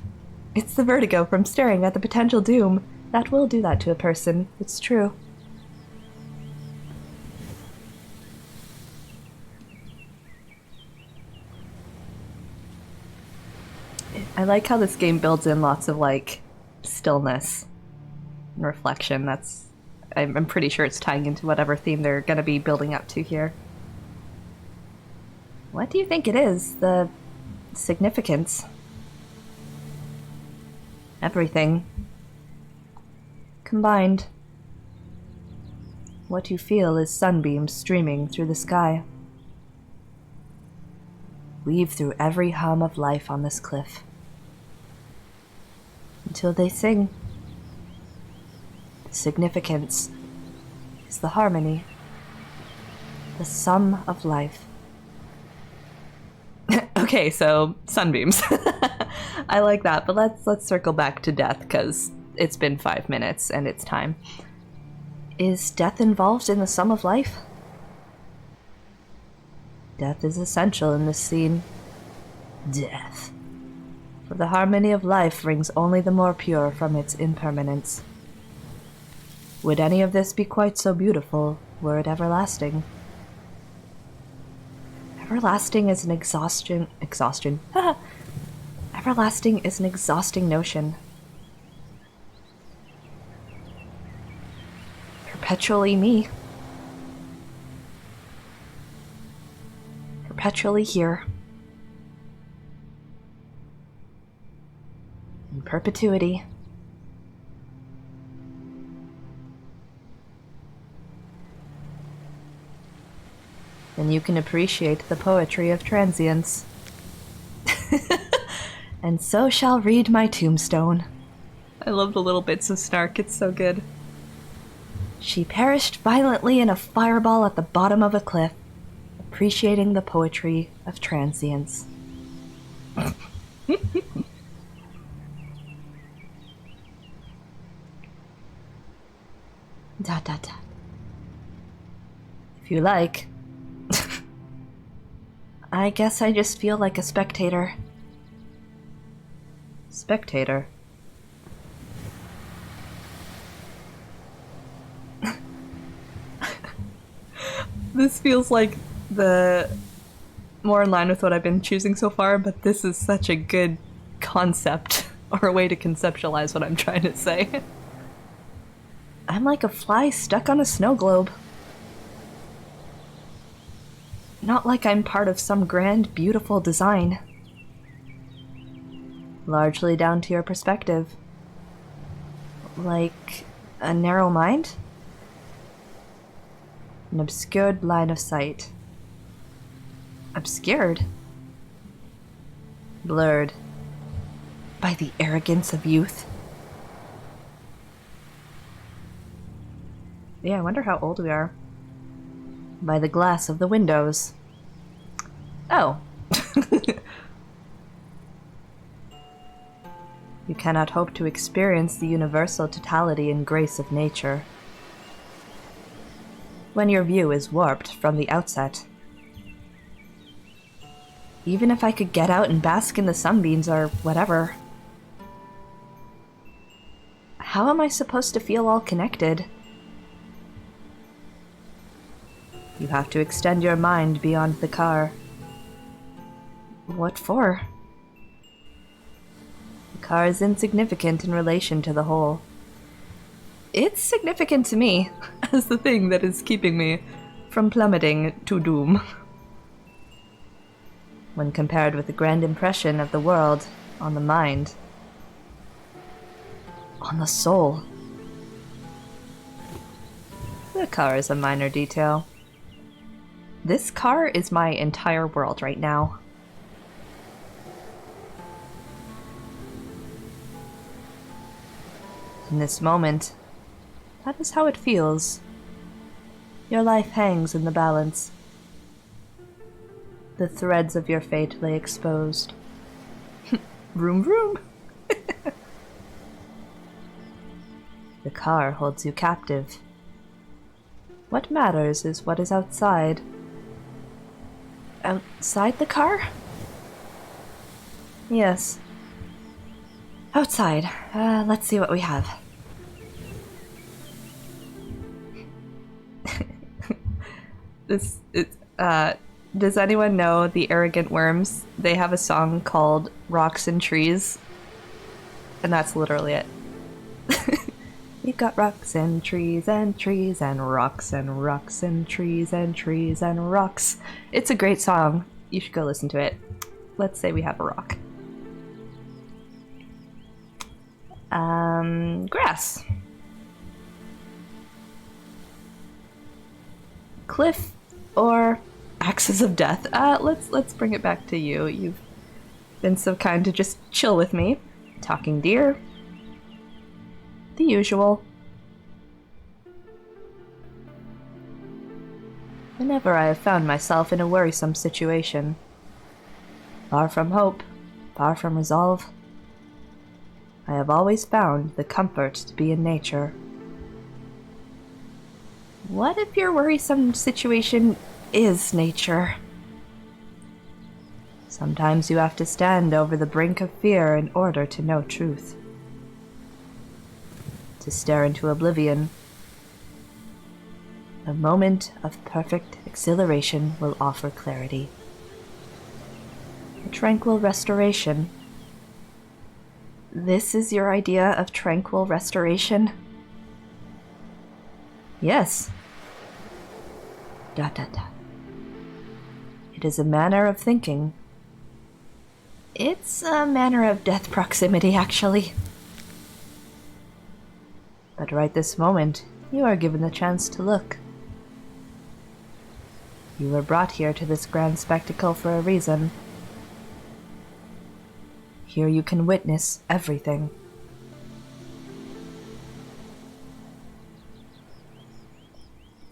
It's the vertigo from staring at the potential doom. That will do that to a person. It's true. I like how this game builds in lots of stillness and reflection. I'm pretty sure it's tying into whatever theme they're gonna be building up to here. What do you think it is? The significance? Everything. Combined. What you feel is sunbeams streaming through the sky. weave through every hum of life on this cliff. Until they sing. The significance is the harmony, the sum of life. Okay, so sunbeams. I like that, but let's circle back to death, because it's been 5 minutes and it's time. Is death involved in the sum of life? Death is essential in this scene. Death. For the harmony of life rings only the more pure from its impermanence. Would any of this be quite so beautiful were it everlasting? Everlasting is an exhaustion. Everlasting is an exhausting notion. Perpetually me. Perpetually here. In perpetuity. Then you can appreciate the poetry of transience. And so shall read my tombstone. I love the little bits of snark, it's so good. She perished violently in a fireball at the bottom of a cliff, appreciating the poetry of transience. Dot dot dot. If you like. I guess I just feel like a spectator. Spectator? This feels like the more in line with what I've been choosing so far, but this is such a good concept, or a way to conceptualize what I'm trying to say. I'm like a fly stuck on a snow globe. Not like I'm part of some grand, beautiful design. Largely down to your perspective. Like a narrow mind? An obscured line of sight. Obscured? Blurred. By the arrogance of youth. Yeah, I wonder how old we are. By the glass of the windows. Oh. You cannot hope to experience the universal totality and grace of nature when your view is warped from the outset. Even if I could get out and bask in the sunbeams or whatever, how am I supposed to feel all connected? You have to extend your mind beyond the car. What for? The car is insignificant in relation to the whole. It's significant to me as the thing that is keeping me from plummeting to doom. When compared with the grand impression of the world on the mind, on the soul. The car is a minor detail. This car is my entire world right now. In this moment, that is how it feels. Your life hangs in the balance. The threads of your fate lay exposed. Vroom vroom! The car holds you captive. What matters is what is outside. Outside the car? Yes. Outside. Let's see what we have. Does anyone know the Arrogant Worms? They have a song called Rocks and Trees. And that's literally it. We've got rocks and trees and trees and rocks and rocks and trees and trees and rocks. It's a great song. You should go listen to it. Let's say we have a rock. Grass. Cliff or axis of death. Let's bring it back to you. You've been so kind to just chill with me. Talking deer. The usual. Whenever I have found myself in a worrisome situation, far from hope, far from resolve, I have always found the comfort to be in nature. What if your worrisome situation is nature? Sometimes you have to stand over the brink of fear in order to know truth. To stare into oblivion. A moment of perfect exhilaration will offer clarity. A tranquil restoration. This is your idea of tranquil restoration? Yes. ... It is a manner of thinking. It's a manner of death proximity, actually. But right this moment, you are given the chance to look. You were brought here to this grand spectacle for a reason. Here you can witness everything.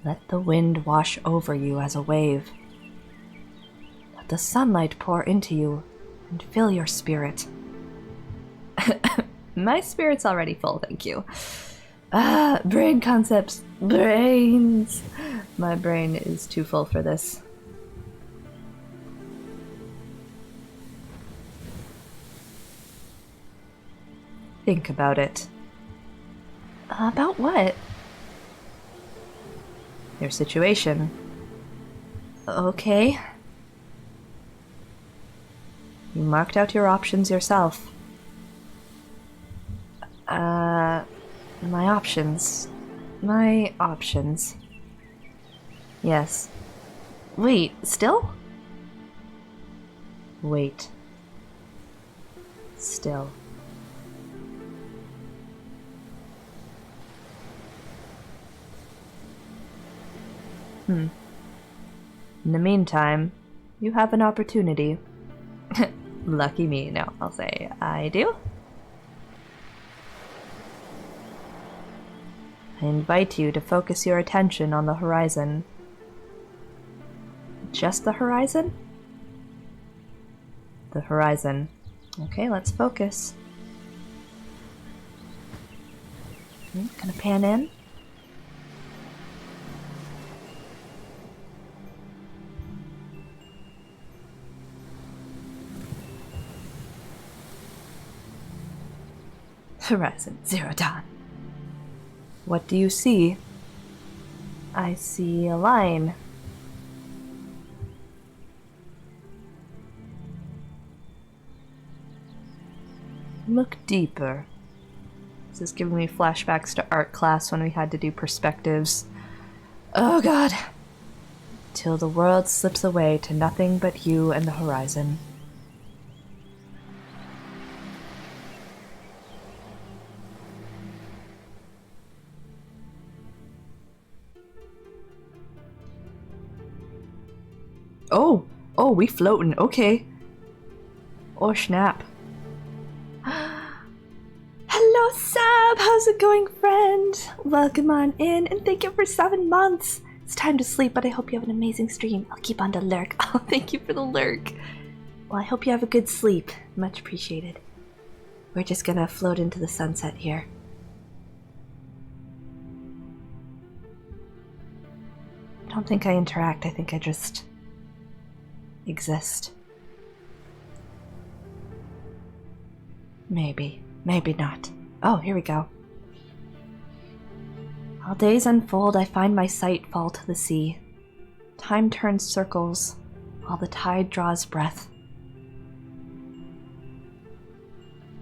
Let the wind wash over you as a wave. Let the sunlight pour into you and fill your spirit. My spirit's already full, thank you. Brain concepts. Brains. My brain is too full for this. Think about it. About what? Your situation. Okay. You marked out your options yourself. My options. My options. Yes. Wait, still? Wait. Still. In the meantime, you have an opportunity. Lucky me. No, I'll say I do. I invite you to focus your attention on the horizon. Just the horizon? The horizon. Okay, let's focus. Gonna pan in. Horizon, 0 dawn. What do you see? I see a line. Look deeper. This is giving me flashbacks to art class when we had to do perspectives. Oh god. Till the world slips away to nothing but you and the horizon. Oh, we floating, okay. Oh, snap. Hello, Sab! How's it going, friend? Welcome on in, and thank you for 7 months! It's time to sleep, but I hope you have an amazing stream. I'll keep on the lurk. Oh, thank you for the lurk. Well, I hope you have a good sleep. Much appreciated. We're just gonna float into the sunset here. I don't think I interact, I think I just exist. Maybe, maybe not. Oh, here we go. While days unfold, I find my sight fall to the sea. Time turns circles, while the tide draws breath.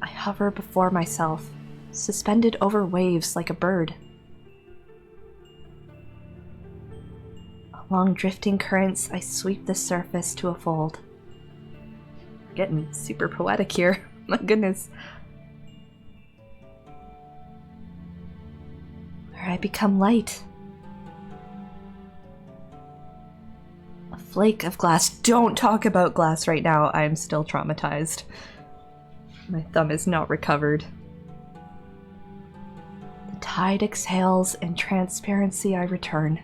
I hover before myself, suspended over waves like a bird. Along drifting currents, I sweep the surface to a fold. Getting super poetic here. My goodness. Where I become light. A flake of glass. Don't talk about glass right now. I'm still traumatized. My thumb is not recovered. The tide exhales, in transparency I return.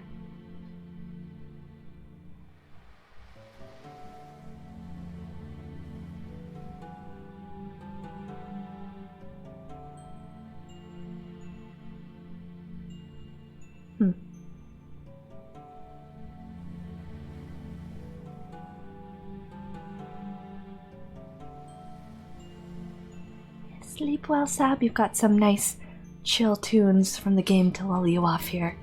Sleep well, Sab. You've got some nice chill tunes from the game to lull you off here.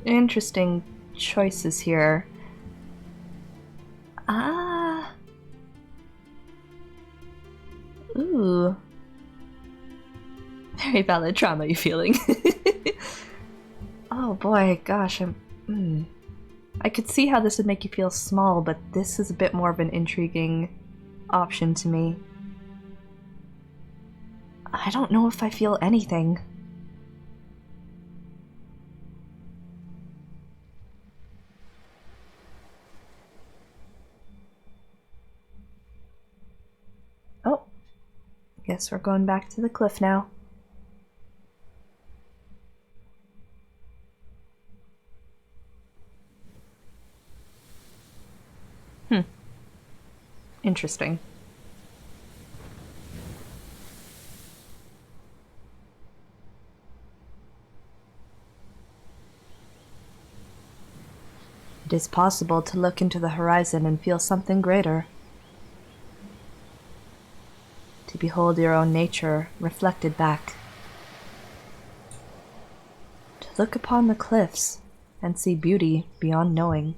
Interesting choices here. Ooh. Very valid trauma you're feeling. Oh boy, gosh, I could see how this would make you feel small, but this is a bit more of an intriguing option to me. I don't know if I feel anything. Oh, guess we're going back to the cliff now. Interesting. It is possible to look into the horizon and feel something greater. To behold your own nature reflected back. To look upon the cliffs and see beauty beyond knowing.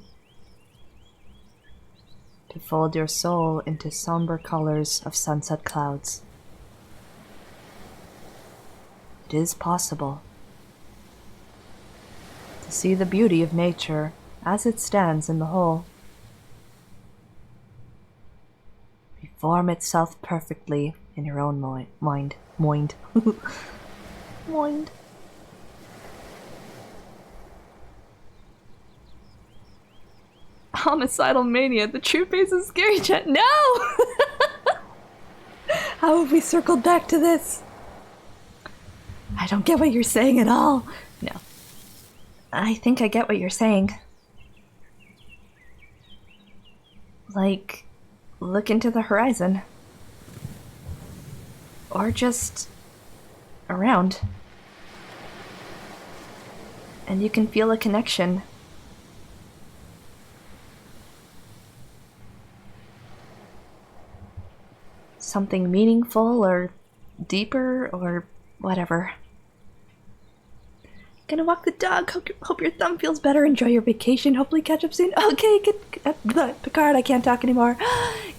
To fold your soul into somber colors of sunset clouds. It is possible to see the beauty of nature as it stands in the whole, reform itself perfectly in your own mind. Mind. Homicidal mania, the true face of Scary Chat. No! How have we circled back to this? I don't get what you're saying at all. No. I think I get what you're saying. Like, look into the horizon. Or just around. And you can feel a connection. Something meaningful or deeper or whatever. Gonna walk the dog. Hope your thumb feels better. Enjoy your vacation. Hopefully catch up soon. Okay, Picard, I can't talk anymore.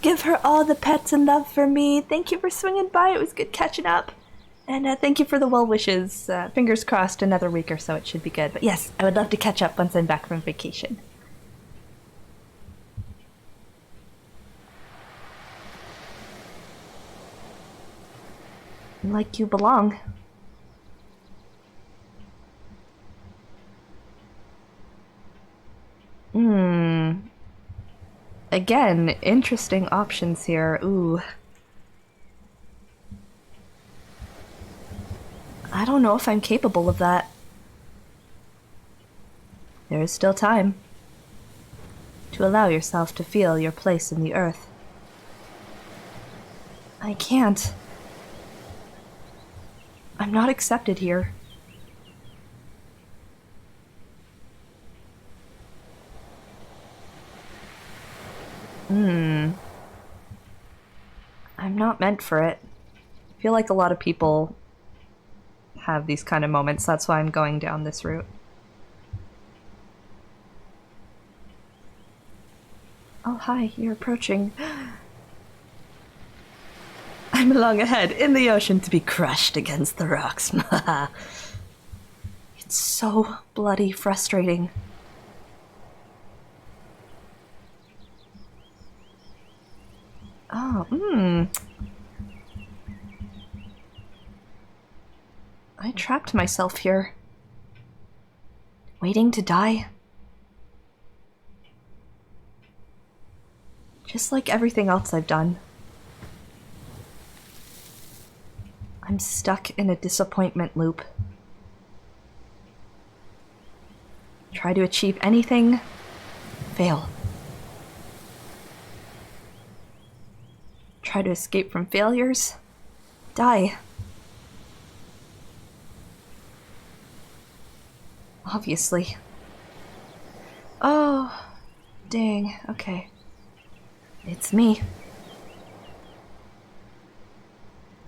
Give her all the pets and love for me. Thank you for swinging by. It was good catching up. And thank you for the well wishes. Fingers crossed, another week or so it should be good. But yes, I would love to catch up once I'm back from vacation. Like you belong. Again, interesting options here. Ooh. I don't know if I'm capable of that. There is still time to allow yourself to feel your place in the earth. I can't. I'm not accepted here. I'm not meant for it. I feel like a lot of people have these kind of moments. That's why I'm going down this route. Oh, hi, you're approaching. I'm along ahead in the ocean to be crushed against the rocks. It's so bloody frustrating. Oh, I trapped myself here. Waiting to die? Just like everything else I've done. I'm stuck in a disappointment loop. Try to achieve anything, fail. Try to escape from failures, die. Obviously. Oh, dang, okay. It's me.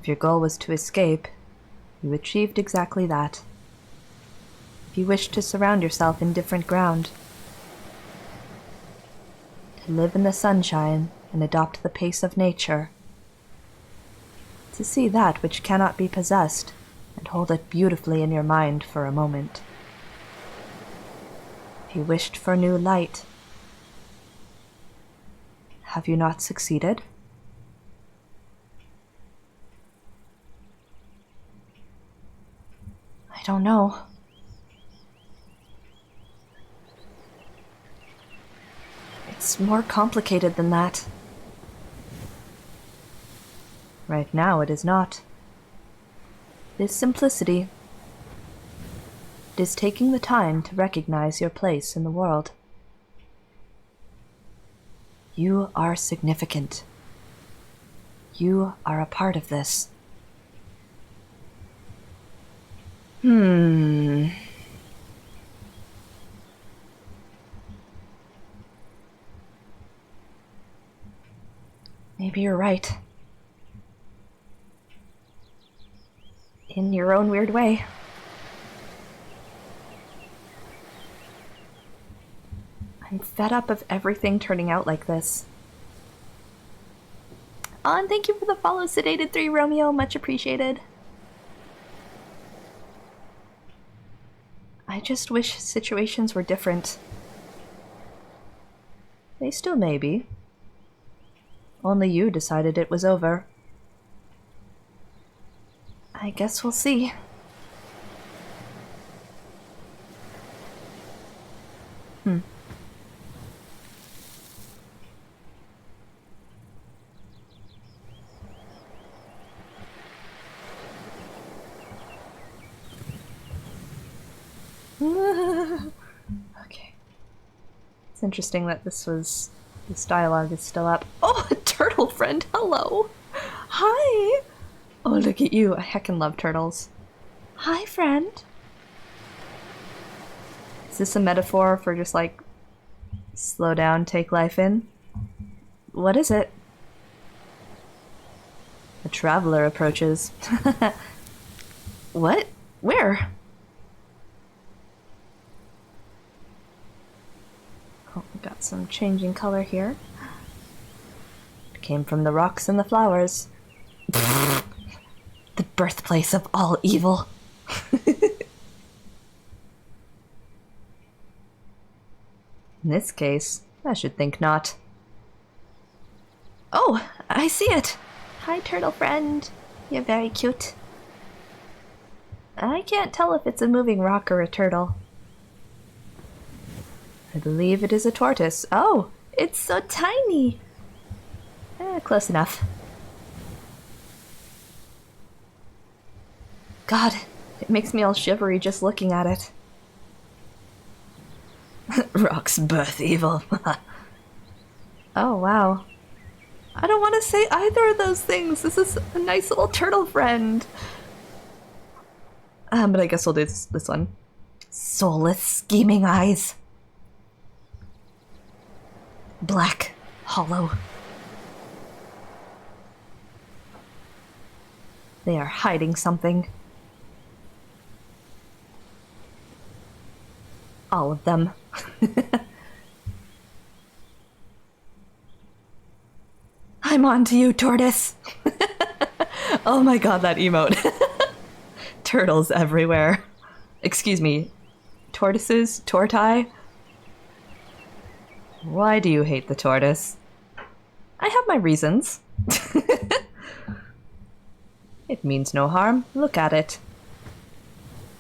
If your goal was to escape, you achieved exactly that. If you wished to surround yourself in different ground, to live in the sunshine and adopt the pace of nature, to see that which cannot be possessed and hold it beautifully in your mind for a moment. If you wished for new light, have you not succeeded? I don't know. It's more complicated than that. Right now it is not. It is simplicity. It is taking the time to recognize your place in the world. You are significant. You are a part of this. Maybe you're right. In your own weird way. I'm fed up of everything turning out like this. Oh, and thank you for the follow, Sedated 3 Romeo, much appreciated. I just wish situations were different. They still may be. Only you decided it was over. I guess we'll see. Okay. It's interesting that this dialogue is still up. Oh, a turtle friend, hello! Hi! Oh, look at you, I heckin' love turtles. Hi, friend! Is this a metaphor for just like, slow down, take life in? What is it? A traveler approaches. What? Where? Oh, we got some changing color here. It came from the rocks and the flowers. The birthplace of all evil. In this case, I should think not. Oh, I see it! Hi, turtle friend. You're very cute. I can't tell if it's a moving rock or a turtle. I believe it is a tortoise. Oh, it's so tiny! Close enough. God, it makes me all shivery just looking at it. Rocks birth evil. Oh, wow. I don't want to say either of those things. This is a nice little turtle friend. But I guess we'll do this one. Soulless, scheming eyes. Black, hollow. They are hiding something. All of them. I'm on to you, tortoise. Oh my god, that emote. Turtles everywhere. Excuse me. Tortoises? Tortai? Why do you hate the tortoise? I have my reasons. It means no harm. Look at it.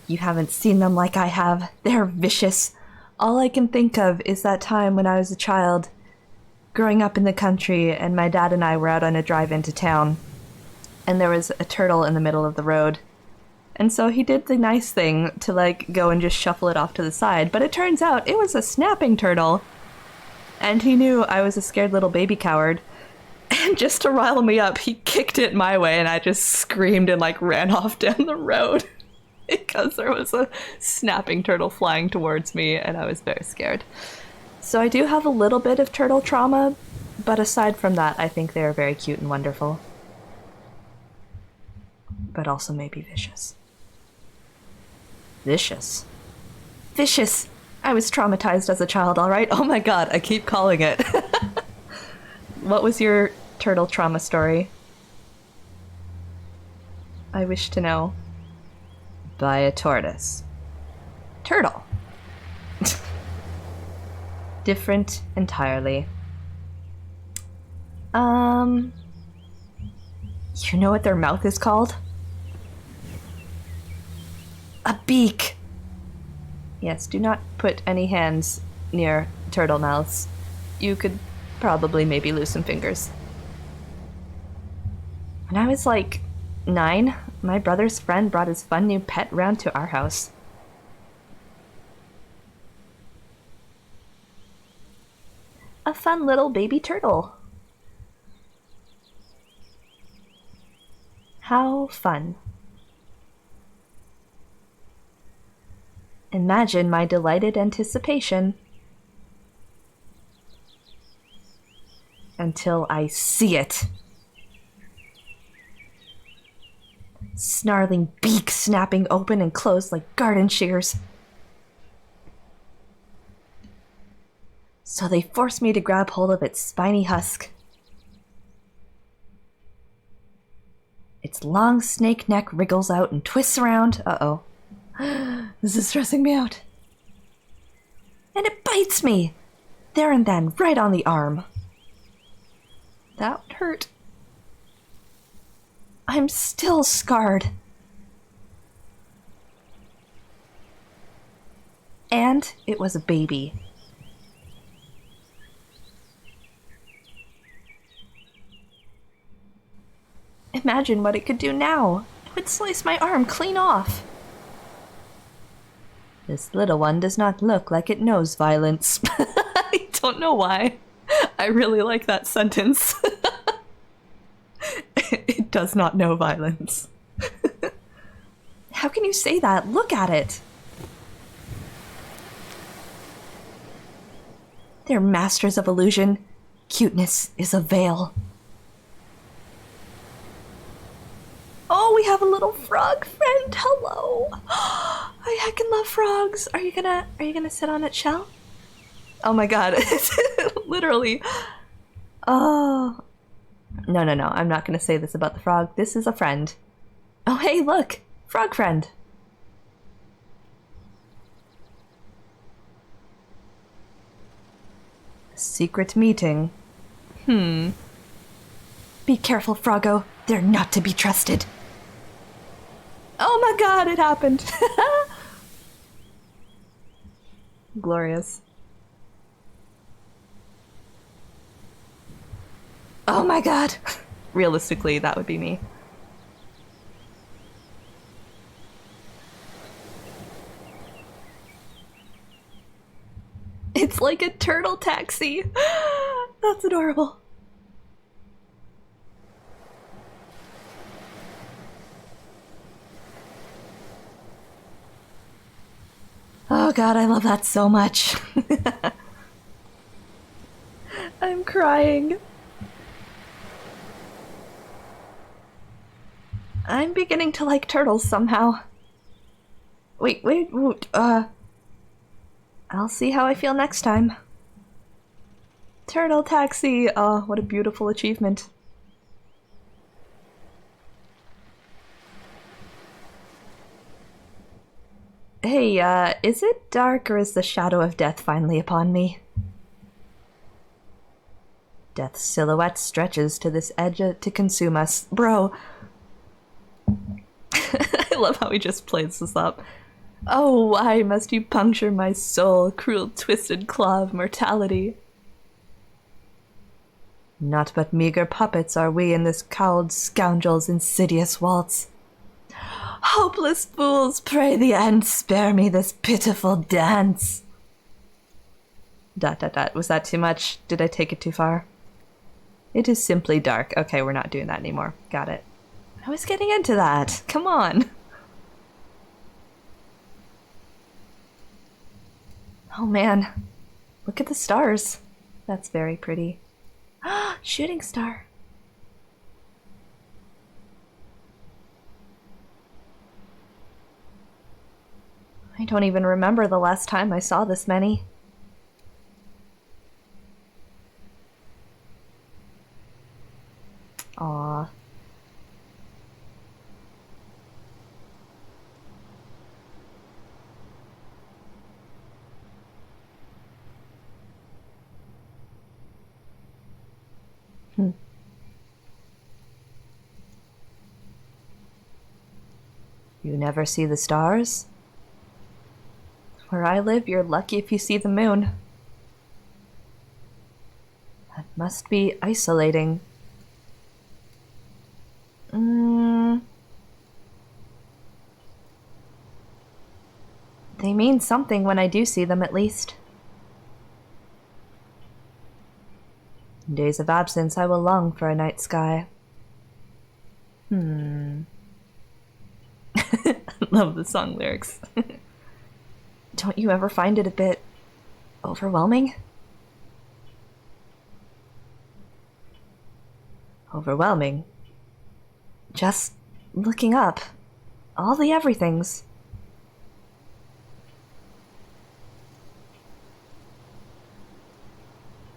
You haven't seen them like I have. They're vicious. All I can think of is that time when I was a child, growing up in the country, and my dad and I were out on a drive into town, and there was a turtle in the middle of the road. And so he did the nice thing to, like, go and just shuffle it off to the side, but it turns out it was a snapping turtle. And he knew I was a scared little baby coward. And just to rile me up, he kicked it my way, and I just screamed and, like, ran off down the road. Because there was a snapping turtle flying towards me, and I was very scared. So I do have a little bit of turtle trauma, but aside from that, I think they are very cute and wonderful. But also maybe vicious. Vicious? Vicious! I was traumatized as a child, alright? Oh my god, I keep calling it. What was your turtle trauma story? I wish to know. By a tortoise. Turtle. Different entirely. You know what their mouth is called? A beak! Yes, do not put any hands near turtle mouths. You could probably maybe lose some fingers. When I was like 9, my brother's friend brought his fun new pet round to our house. A fun little baby turtle. How fun. Imagine my delighted anticipation until I see it. Snarling beak snapping open and closed like garden shears. So they forced me to grab hold of its spiny husk. Its long snake neck wriggles out and twists around. Uh-oh. This is stressing me out. And it bites me! There and then, right on the arm. That hurt. I'm still scarred. And it was a baby. Imagine what it could do now. It would slice my arm clean off. This little one does not look like it knows violence. I don't know why. I really like that sentence. It does not know violence. How can you say that? Look at it. They're masters of illusion. Cuteness is a veil. Oh, we have a little frog friend. Hello. I heckin' love frogs. Are you gonna sit on its shell? Oh my god. Literally. Oh. No. I'm not gonna say this about the frog. This is a friend. Oh, hey, look. Frog friend. Secret meeting. Be careful, Froggo. They're not to be trusted. Oh my god, it happened. Glorious. Oh my god. Realistically, that would be me. It's like a turtle taxi. That's adorable. Oh god, I love that so much. I'm crying. I'm beginning to like turtles somehow. Wait, I'll see how I feel next time. Turtle taxi! Oh, what a beautiful achievement. Hey, is it dark or is the shadow of death finally upon me? Death's silhouette stretches to this edge to consume us. Bro. I love how he just plays this up. Oh, why must you puncture my soul, cruel twisted claw of mortality? Not but meager puppets are we in this cowled scoundrel's insidious waltz. Hopeless fools, pray the end spare me this pitiful dance. ... Was that too much? Did I take it too far? It is simply dark. Okay, we're not doing that anymore. Got it. I was getting into that. Come on. Oh man. Look at the stars. That's very pretty. Shooting star. I don't even remember the last time I saw this many. Aww. You never see the stars? Where I live, you're lucky if you see the moon. That must be isolating. They mean something when I do see them, at least. In days of absence, I will long for a night sky. Love the song lyrics. Don't you ever find it a bit overwhelming? Overwhelming? Just looking up. All the everythings.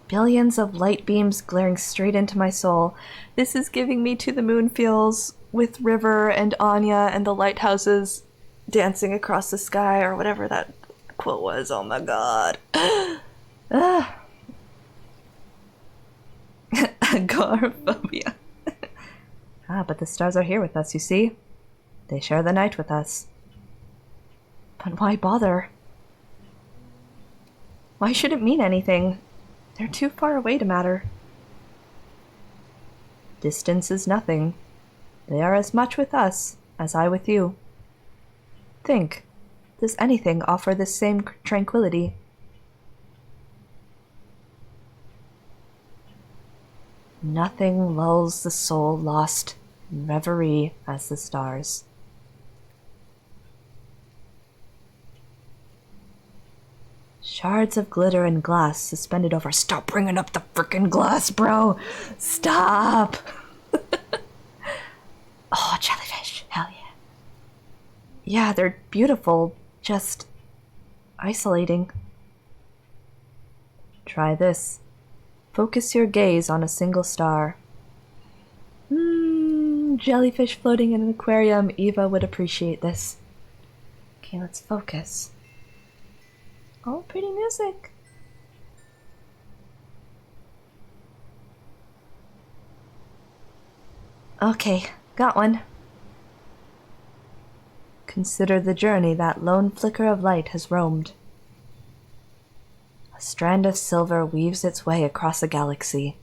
Billions of light beams glaring straight into my soul. This is giving me To the Moon feels with River and Anya and the lighthouses dancing across the sky, or whatever that quote was. Oh my god. Agoraphobia. But the stars are here with us, you see? They share the night with us. But why bother? Why should it mean anything? They're too far away to matter. Distance is nothing. They are as much with us as I with you. Think, does anything offer this same tranquility? Nothing lulls the soul lost in reverie as the stars. Shards of glitter and glass suspended over. Stop bringing up the frickin' glass, bro! Stop! Oh, jellyfish. Hell yeah. Yeah, they're beautiful. Just isolating. Try this. Focus your gaze on a single star. Jellyfish floating in an aquarium. Eva would appreciate this. Okay, let's focus. Oh, pretty music. Okay, got one. Consider the journey that lone flicker of light has roamed. A strand of silver weaves its way across a galaxy,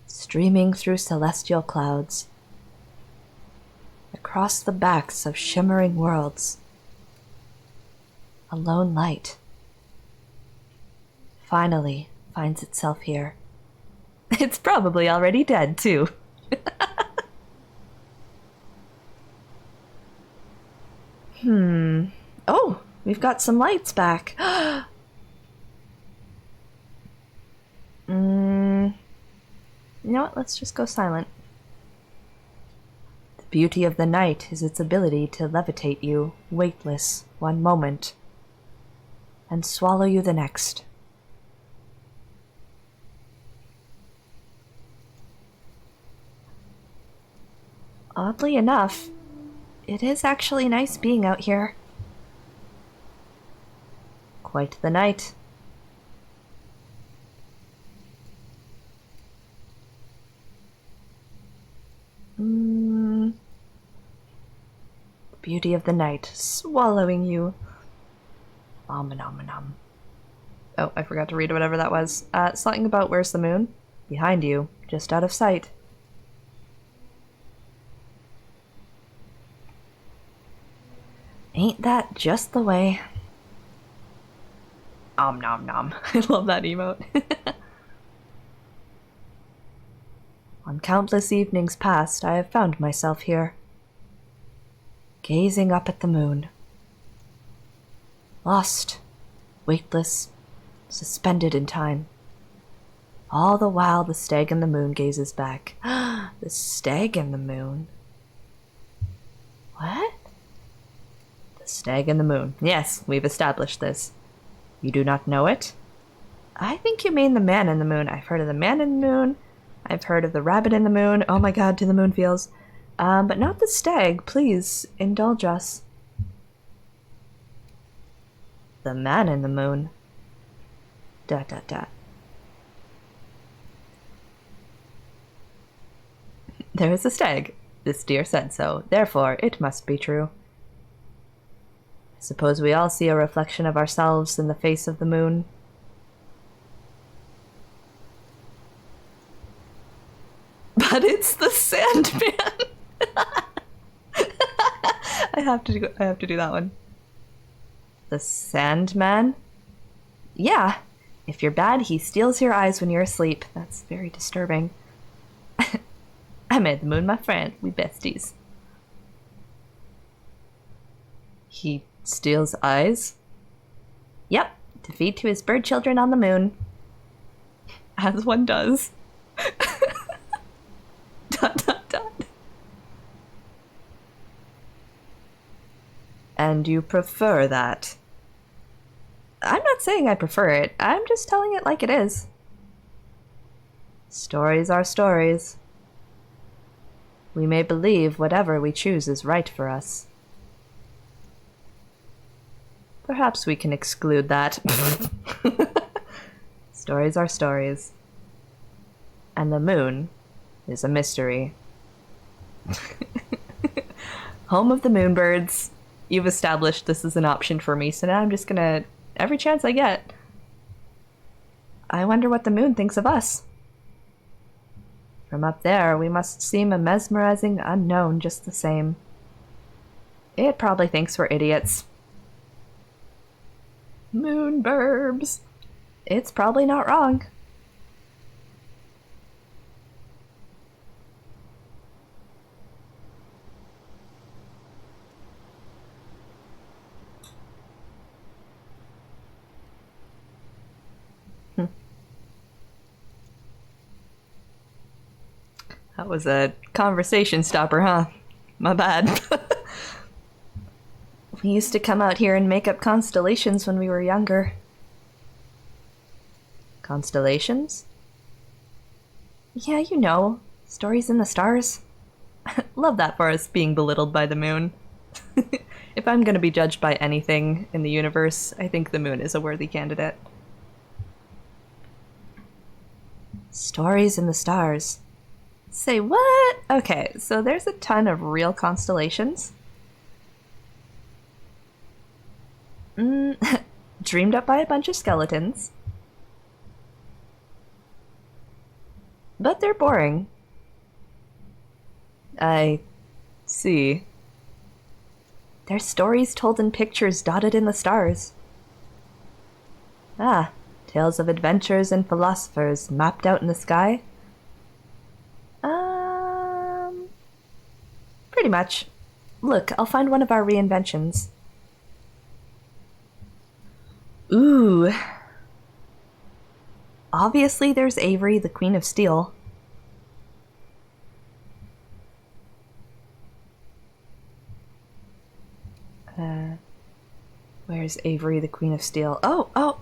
streaming through celestial clouds, across the backs of shimmering worlds. A lone light finally finds itself here. It's probably already dead, too. Oh, we've got some lights back. You know what? Let's just go silent. The beauty of the night is its ability to levitate you, weightless, one moment, and swallow you the next. Oddly enough, it is actually nice being out here. Quite the night. The beauty of the night, swallowing you. Om nom nom. Oh, I forgot to read whatever that was. Something about where's the moon? Behind you, just out of sight. Ain't that just the way? Om nom nom. I love that emote. On countless evenings past, I have found myself here, gazing up at the moon. Lost, weightless, suspended in time. All the while the stag and the moon gazes back. The stag and the moon? What? The stag and the moon. Yes, we've established this. You do not know it? I think you mean the man in the moon. I've heard of the man in the moon. I've heard of the rabbit in the moon. Oh my god, to the moon feels. But not the stag. Please, indulge us. The man in the moon. ... There is a stag. This deer said so. Therefore, it must be true. I suppose we all see a reflection of ourselves in the face of the moon. But it's the Sandman! I have to do that one. The Sandman? Yeah. If you're bad, he steals your eyes when you're asleep. That's very disturbing. I made the moon my friend. We besties. He steals eyes? Yep. To feed to his bird children on the moon. As one does. ... And you prefer that? I'm not saying I prefer it. I'm just telling it like it is. Stories are stories. We may believe whatever we choose is right for us. Perhaps we can exclude that. Stories are stories. And the moon is a mystery. Home of the moonbirds. You've established this is an option for me, so now I'm just gonna, every chance I get, I wonder what the moon thinks of us. From up there, we must seem a mesmerizing unknown just the same. It probably thinks we're idiots. Moonburbs. It's probably not wrong. That was a conversation stopper, huh? My bad. We used to come out here and make up constellations when we were younger. Constellations? Yeah, you know. Stories in the stars. Love that for us being belittled by the moon. If I'm gonna be judged by anything in the universe, I think the moon is a worthy candidate. Stories in the stars. Say what? Okay, so there's a ton of real constellations. Dreamed up by a bunch of skeletons. But they're boring. I see. There's stories told in pictures dotted in the stars. Ah, tales of adventures and philosophers mapped out in the sky. Pretty much. Look, I'll find one of our reinventions. Ooh. Obviously there's Avery, the Queen of Steel. Where's Avery, the Queen of Steel? Oh,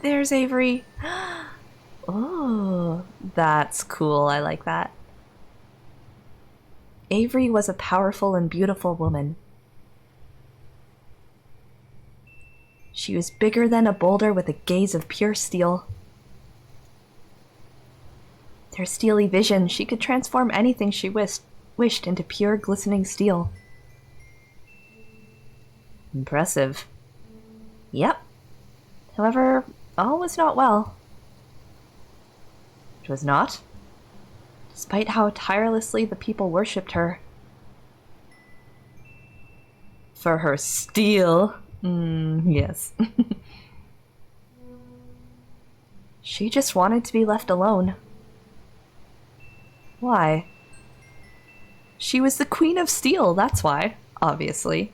there's Avery. Oh, that's cool. I like that. Avery was a powerful and beautiful woman. She was bigger than a boulder with a gaze of pure steel. Her steely vision, she could transform anything she wished into pure glistening steel. Impressive. Yep. However, all was not well. It was not. Despite how tirelessly the people worshipped her. For her steel. Yes. She just wanted to be left alone. Why? She was the Queen of Steel, that's why, obviously.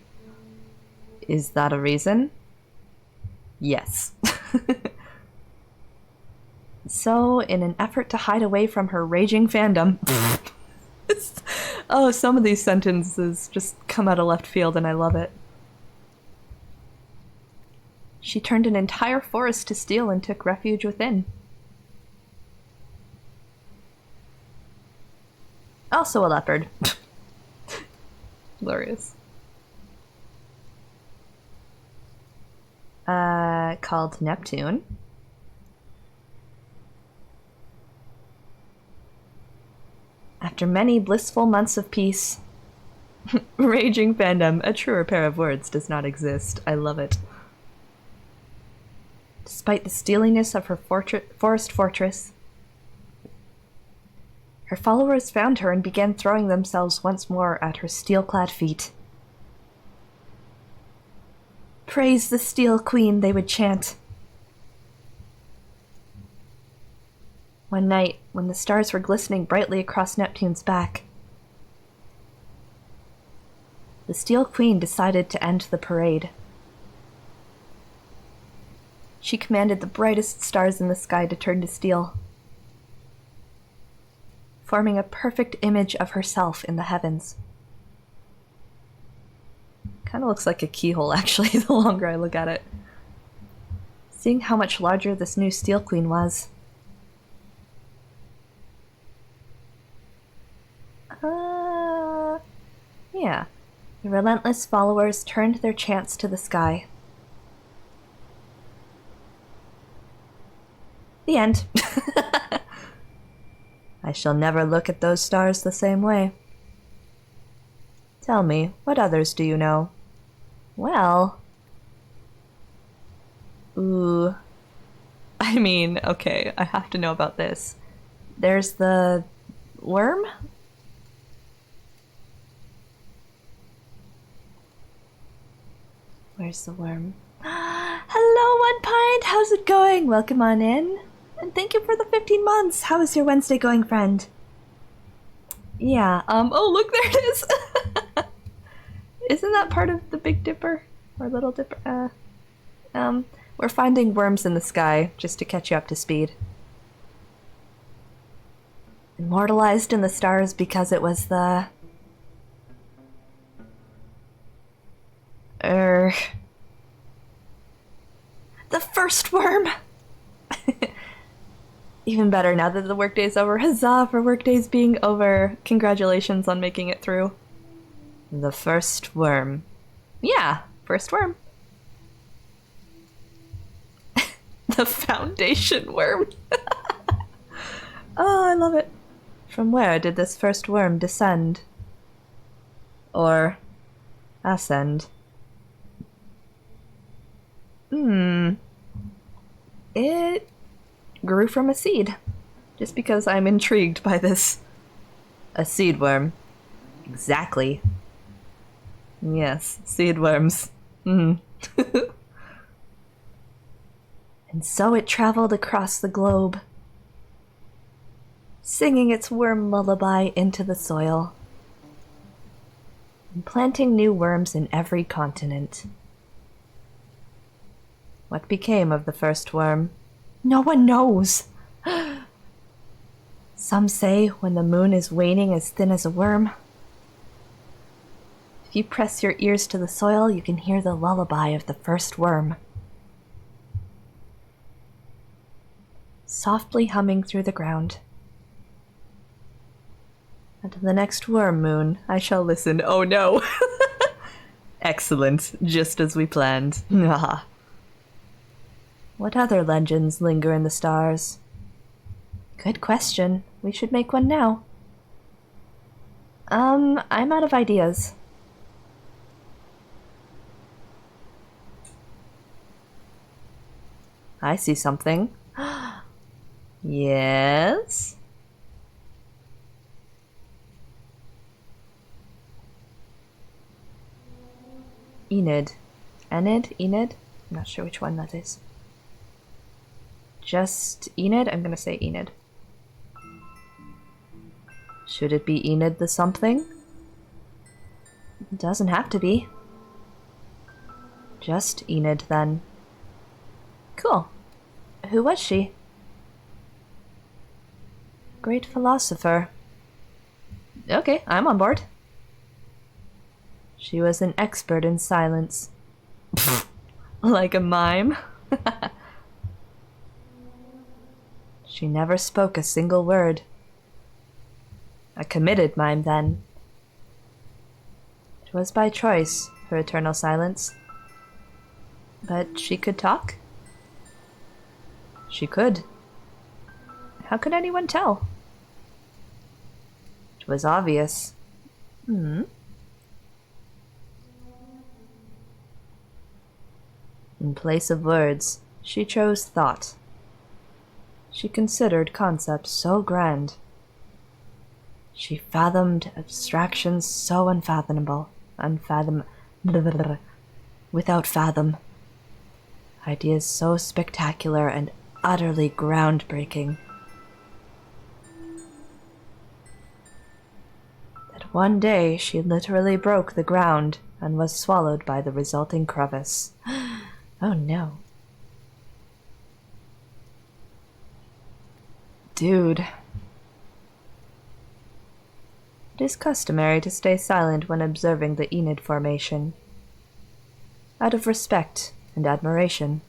Is that a reason? Yes. So, in an effort to hide away from her raging fandom... Oh, some of these sentences just come out of left field and I love it. She turned an entire forest to steel and took refuge within. Also a leopard. Glorious. Called Neptune. After many blissful months of peace, raging fandom, a truer pair of words does not exist. I love it. Despite the steeliness of her forest fortress, her followers found her and began throwing themselves once more at her steel-clad feet. Praise the Steel Queen, they would chant. One night, when the stars were glistening brightly across Neptune's back, the Steel Queen decided to end the parade. She commanded the brightest stars in the sky to turn to steel, forming a perfect image of herself in the heavens. Kind of looks like a keyhole, actually, the longer I look at it. Seeing how much larger this new Steel Queen was. Yeah. The relentless followers turned their chants to the sky. The end. I shall never look at those stars the same way. Tell me, what others do you know? Well... Ooh. I mean, okay, I have to know about this. There's the... worm? Where's the worm? Hello, One Pint! How's it going? Welcome on in. And thank you for the 15 months! How is your Wednesday going, friend? Yeah, oh look, there it is! Isn't that part of the Big Dipper? Or Little Dipper? We're finding worms in the sky, just to catch you up to speed. Immortalized in the stars because it was the... the first worm! Even better now that the workday's over. Huzzah for workdays being over. Congratulations on making it through. The first worm. Yeah, first worm. The foundation worm. Oh, I love it. From where did this first worm descend? Or ascend? It grew from a seed. Just because I'm intrigued by this. A seed worm. Exactly. Yes, seed worms. And so it traveled across the globe, singing its worm lullaby into the soil, and planting new worms in every continent. What became of the first worm? No one knows! Some say when the moon is waning as thin as a worm. If you press your ears to the soil, you can hear the lullaby of the first worm. Softly humming through the ground. And to the next worm moon, I shall listen. Oh no! Excellent, just as we planned. What other legends linger in the stars? Good question. We should make one now. I'm out of ideas. I see something. Yes? Enid. Enid? Enid? I'm not sure which one that is. Just Enid? I'm gonna say Enid. Should it be Enid the something? It doesn't have to be. Just Enid, then. Cool. Who was she? Great philosopher. Okay, I'm on board. She was an expert in silence. Like a mime. She never spoke a single word. A committed mime, then. It was by choice, her eternal silence. But she could talk? She could. How could anyone tell? It was obvious. In place of words, she chose thought. She considered concepts so grand. She fathomed abstractions so unfathomable, without fathom. Ideas so spectacular and utterly groundbreaking. That one day she literally broke the ground and was swallowed by the resulting crevice. Oh no. Dude. It is customary to stay silent when observing the Enid formation, out of respect and admiration.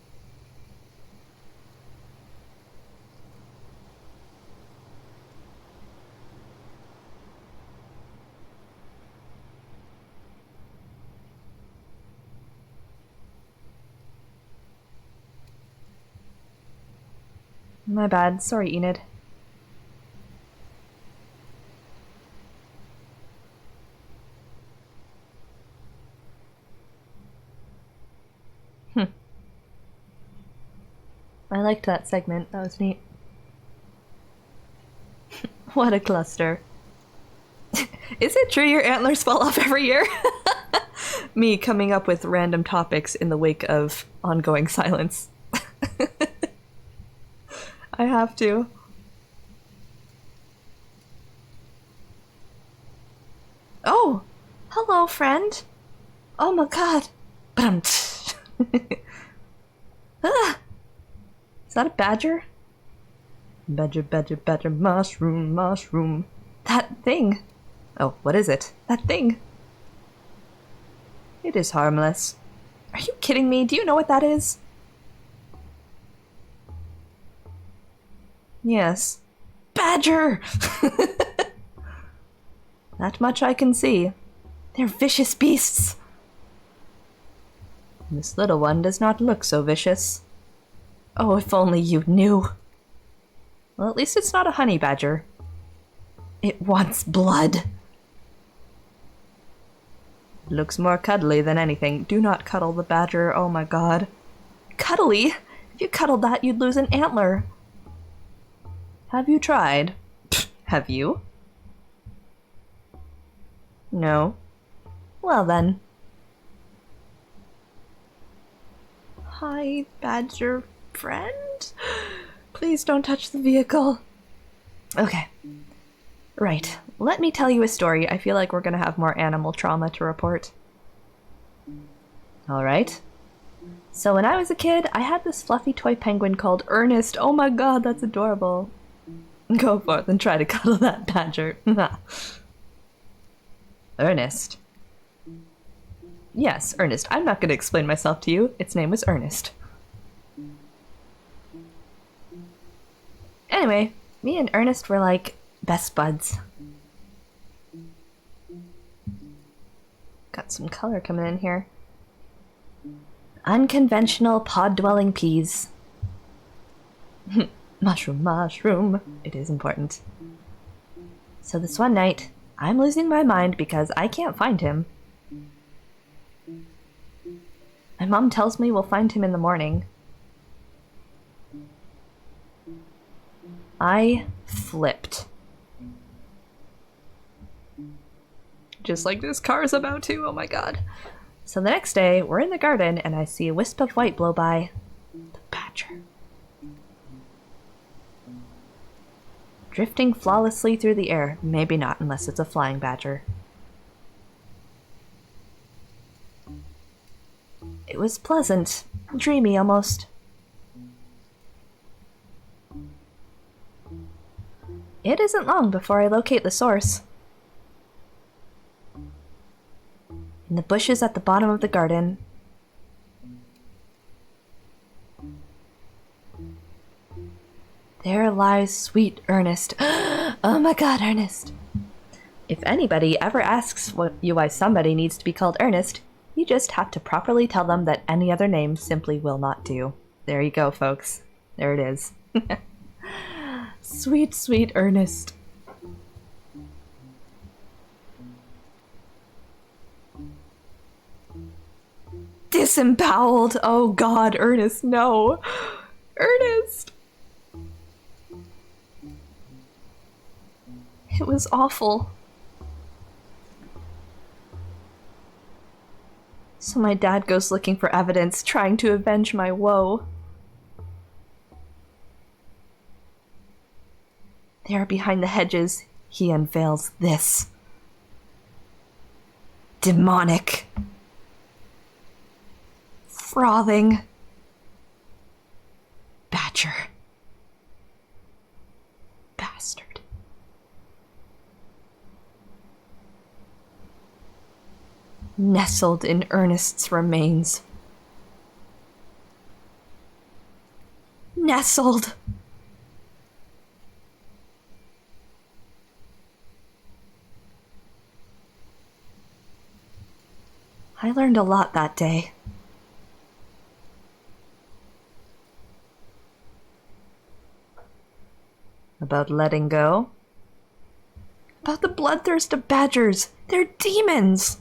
My bad. Sorry, Enid. I liked that segment. That was neat. What a cluster. Is it true your antlers fall off every year? Me coming up with random topics in the wake of ongoing silence. I have to. Oh! Hello, friend! Oh my god! Ah! Is that a badger? Badger, badger, badger, mushroom, mushroom. That thing! Oh, what is it? That thing! It is harmless. Are you kidding me? Do you know what that is? Yes. Badger! That much I can see. They're vicious beasts. This little one does not look so vicious. Oh, if only you knew. Well, at least it's not a honey badger. It wants blood. It looks more cuddly than anything. Do not cuddle the badger, oh my god. Cuddly? If you cuddled that, you'd lose an antler. Have you tried? Have you? No. Well then. Hi, badger friend? Please don't touch the vehicle. Okay. Right. Let me tell you a story. I feel like we're gonna have more animal trauma to report. Alright. So when I was a kid, I had this fluffy toy penguin called Ernest. Oh my god, that's adorable. Go forth and try to cuddle that badger. Ernest. Yes, Ernest. I'm not going to explain myself to you. Its name was Ernest. Anyway, me and Ernest were like best buds. Got some color coming in here. Unconventional pod-dwelling peas. Mushroom, mushroom. It is important. So this one night, I'm losing my mind because I can't find him. My mom tells me we'll find him in the morning. I flipped. Just like this car's about to, oh my god. So the next day, we're in the garden and I see a wisp of white blow by. The badger. Drifting flawlessly through the air. Maybe not, unless it's a flying badger. It was pleasant, dreamy almost. It isn't long before I locate the source. In the bushes at the bottom of the garden. There lies sweet Ernest. Oh my god, Ernest. If anybody ever asks you why somebody needs to be called Ernest, you just have to properly tell them that any other name simply will not do. There you go, folks. There it is. Sweet, sweet Ernest. Disemboweled! Oh god, Ernest, no! Ernest! It was awful. So my dad goes looking for evidence, trying to avenge my woe. There behind the hedges, he unveils this. Demonic. Frothing. Badger. Bastard. Nestled in Ernest's remains. Nestled! I learned a lot that day. About letting go? About the bloodthirst of badgers! They're demons!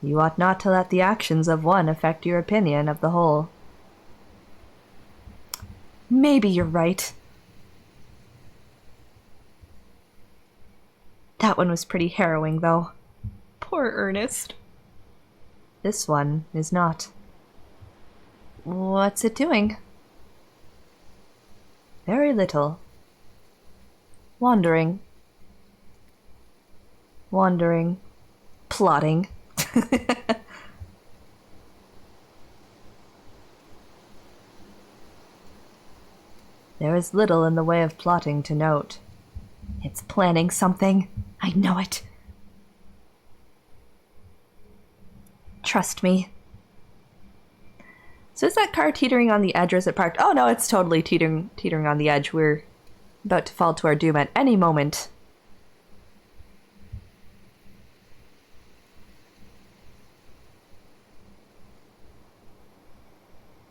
You ought not to let the actions of one affect your opinion of the whole. Maybe you're right. That one was pretty harrowing, though. Poor Ernest. This one is not. What's it doing? Very little. Wandering. Wandering. Plotting. There is little in the way of plotting to note. It's planning something. I know it. Trust me. So is that car teetering on the edge or is it parked? Oh no, it's totally teetering on the edge. We're about to fall to our doom at any moment.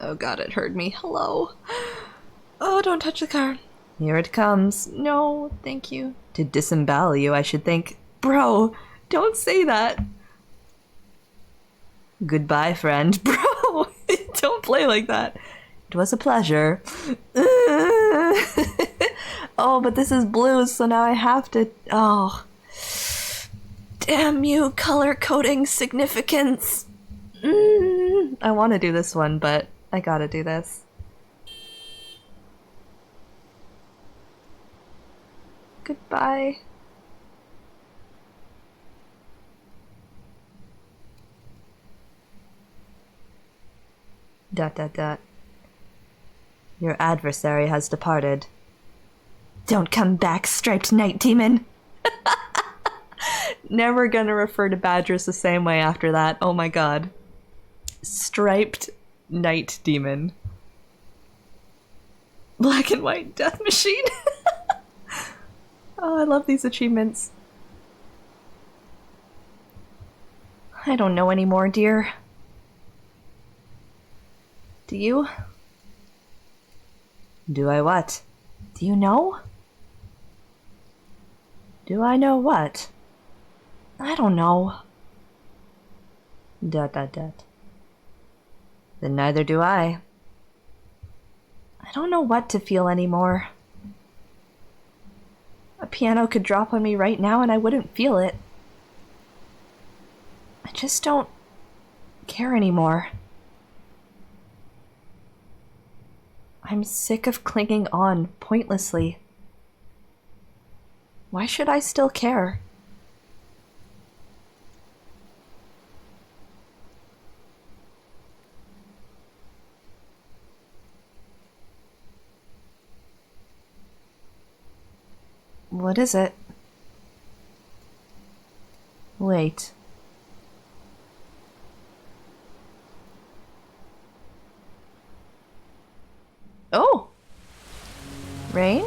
Oh god, it heard me. Hello. Oh, don't touch the car. Here it comes. No, thank you. To disembowel you, I should think. Bro, don't say that. Goodbye, friend. Bro, don't play like that. It was a pleasure. Oh, but this is blue, so now I have to... Oh. Damn you, color coding significance. I want to do this one, but I gotta do this. Goodbye. Dot dot dot. Your adversary has departed. Don't come back, striped night demon! Never gonna refer to badgers the same way after that. Oh my god. Striped night demon. Black and white death machine. Oh, I love these achievements. I don't know anymore, dear. Do you? Do I what? Do you know? Do I know what? I don't know. Dot dot dot. Then neither do I. I don't know what to feel anymore. A piano could drop on me right now and I wouldn't feel it. I just don't care anymore. I'm sick of clinging on pointlessly. Why should I still care? What is it? Wait. Oh! Rain?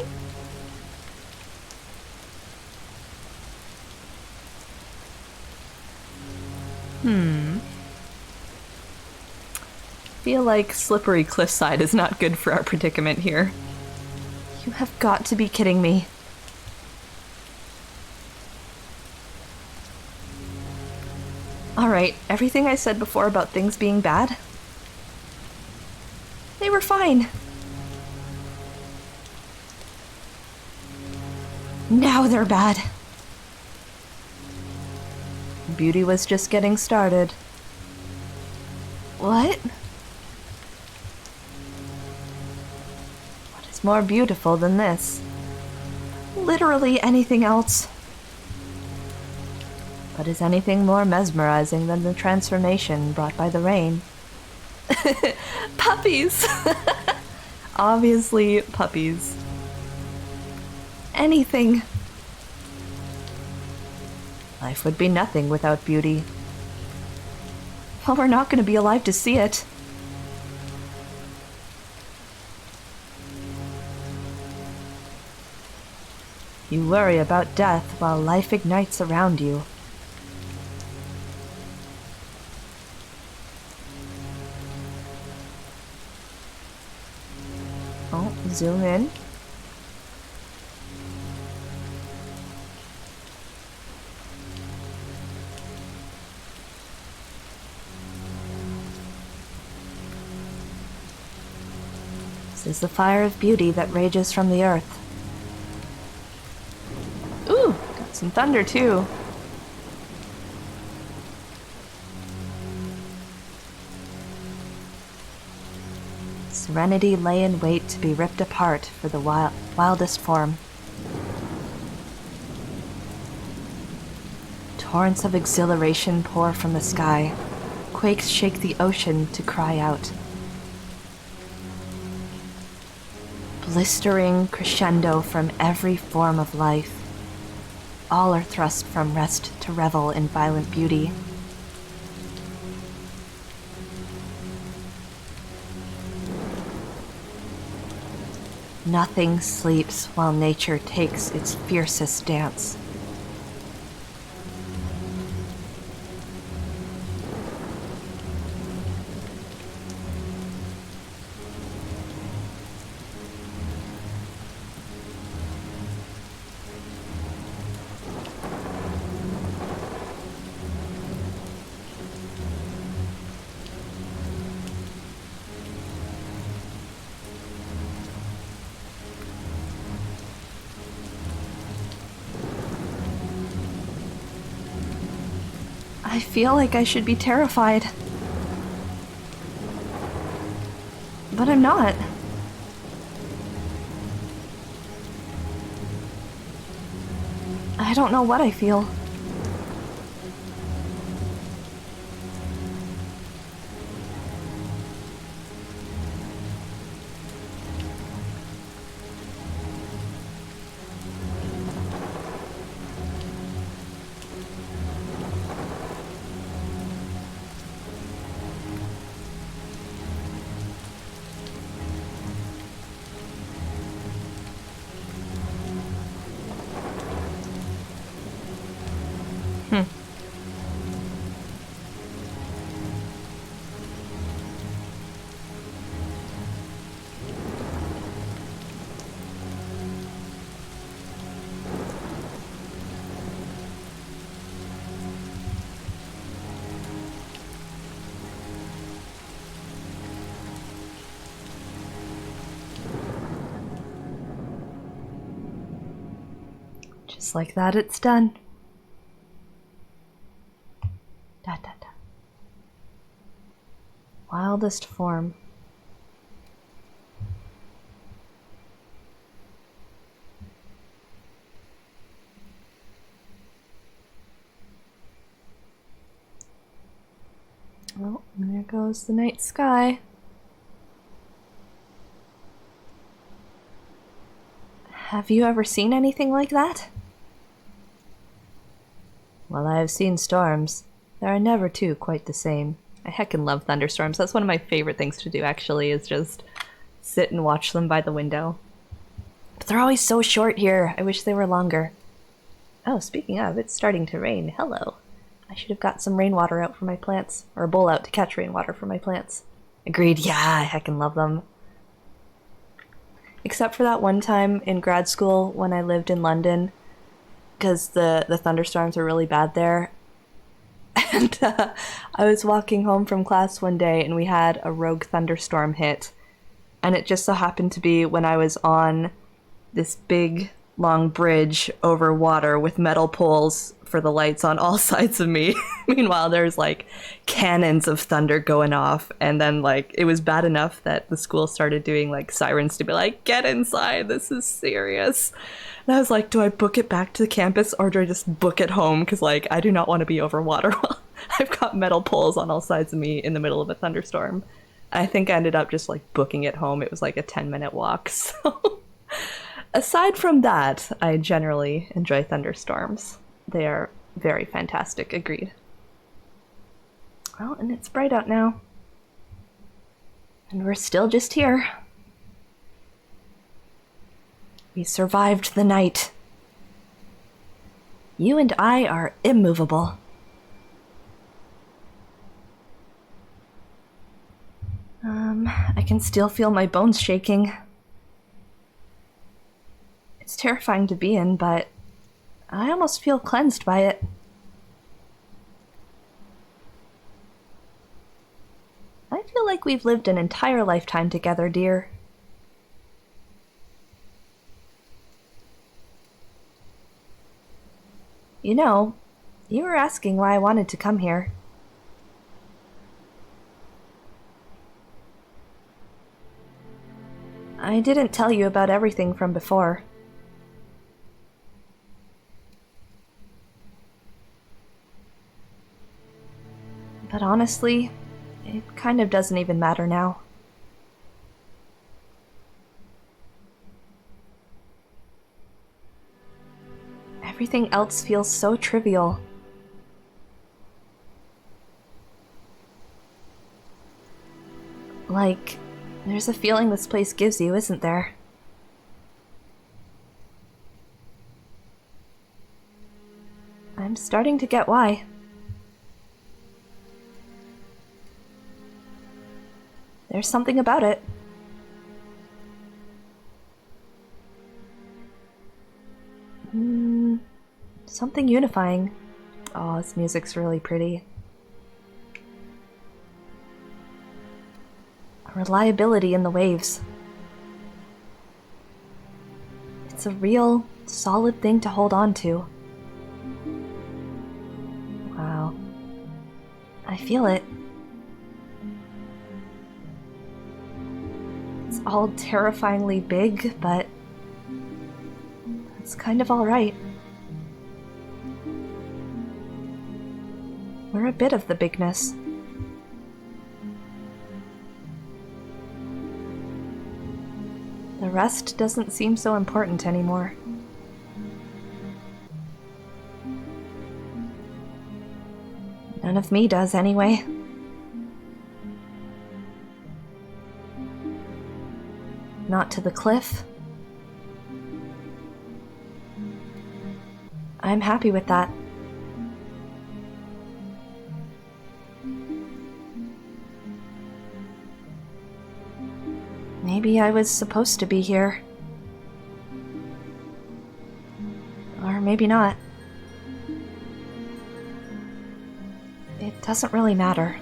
Feel like slippery cliffside is not good for our predicament here. You have got to be kidding me. Alright, everything I said before about things being bad, they were fine. Now they're bad. Beauty was just getting started. What? What is more beautiful than this? Literally anything else. But is anything more mesmerizing than the transformation brought by the rain? Puppies! Obviously, puppies. Anything. Life would be nothing without beauty. Well, we're not going to be alive to see it. You worry about death while life ignites around you. Oh, zoom in. This is the fire of beauty that rages from the earth. Ooh, got some thunder too. Serenity lay in wait to be ripped apart for the wildest form. Torrents of exhilaration pour from the sky. Quakes shake the ocean to cry out. Blistering crescendo from every form of life. All are thrust from rest to revel in violent beauty. Nothing sleeps while nature takes its fiercest dance. I feel like I should be terrified. But I'm not. I don't know what I feel. Just like that, it's done. Da da da. Wildest form. Oh, and there goes the night sky. Have you ever seen anything like that? Well, I have seen storms. There are never two quite the same. I heckin' love thunderstorms. That's one of my favorite things to do, actually, is just sit and watch them by the window. But they're always so short here. I wish they were longer. Oh, speaking of, it's starting to rain. Hello. I should have got some rainwater out for my plants. Or a bowl out to catch rainwater for my plants. Agreed. Yeah, I heckin' love them. Except for that one time in grad school when I lived in London, because the thunderstorms were really bad there. And I was walking home from class one day and we had a rogue thunderstorm hit. And it just so happened to be when I was on this big, long bridge over water with metal poles for the lights on all sides of me. Meanwhile, there's like cannons of thunder going off. And then like it was bad enough that the school started doing like sirens to be like, get inside, this is serious. And I was like, do I book it back to the campus or do I just book it home? Because like I do not want to be over water. I've got metal poles on all sides of me in the middle of a thunderstorm. I think I ended up just like booking it home. It was like a 10-minute walk. So aside from that, I generally enjoy thunderstorms. They are very fantastic, agreed. Well, and it's bright out now. And we're still just here. We survived the night. You and I are immovable. I can still feel my bones shaking. It's terrifying to be in, but I almost feel cleansed by it. I feel like we've lived an entire lifetime together, dear. You know, you were asking why I wanted to come here. I didn't tell you about everything from before. But honestly, it kind of doesn't even matter now. Everything else feels so trivial. Like, there's a feeling this place gives you, isn't there? I'm starting to get why. There's something about it. Something unifying. Oh, this music's really pretty. A reliability in the waves. It's a real, solid thing to hold on to. Wow. I feel it. It's all terrifyingly big, but it's kind of alright. We're a bit of the bigness. The rest doesn't seem so important anymore. None of me does, anyway. Not to the cliff. I'm happy with that. Maybe I was supposed to be here. Or maybe not. It doesn't really matter.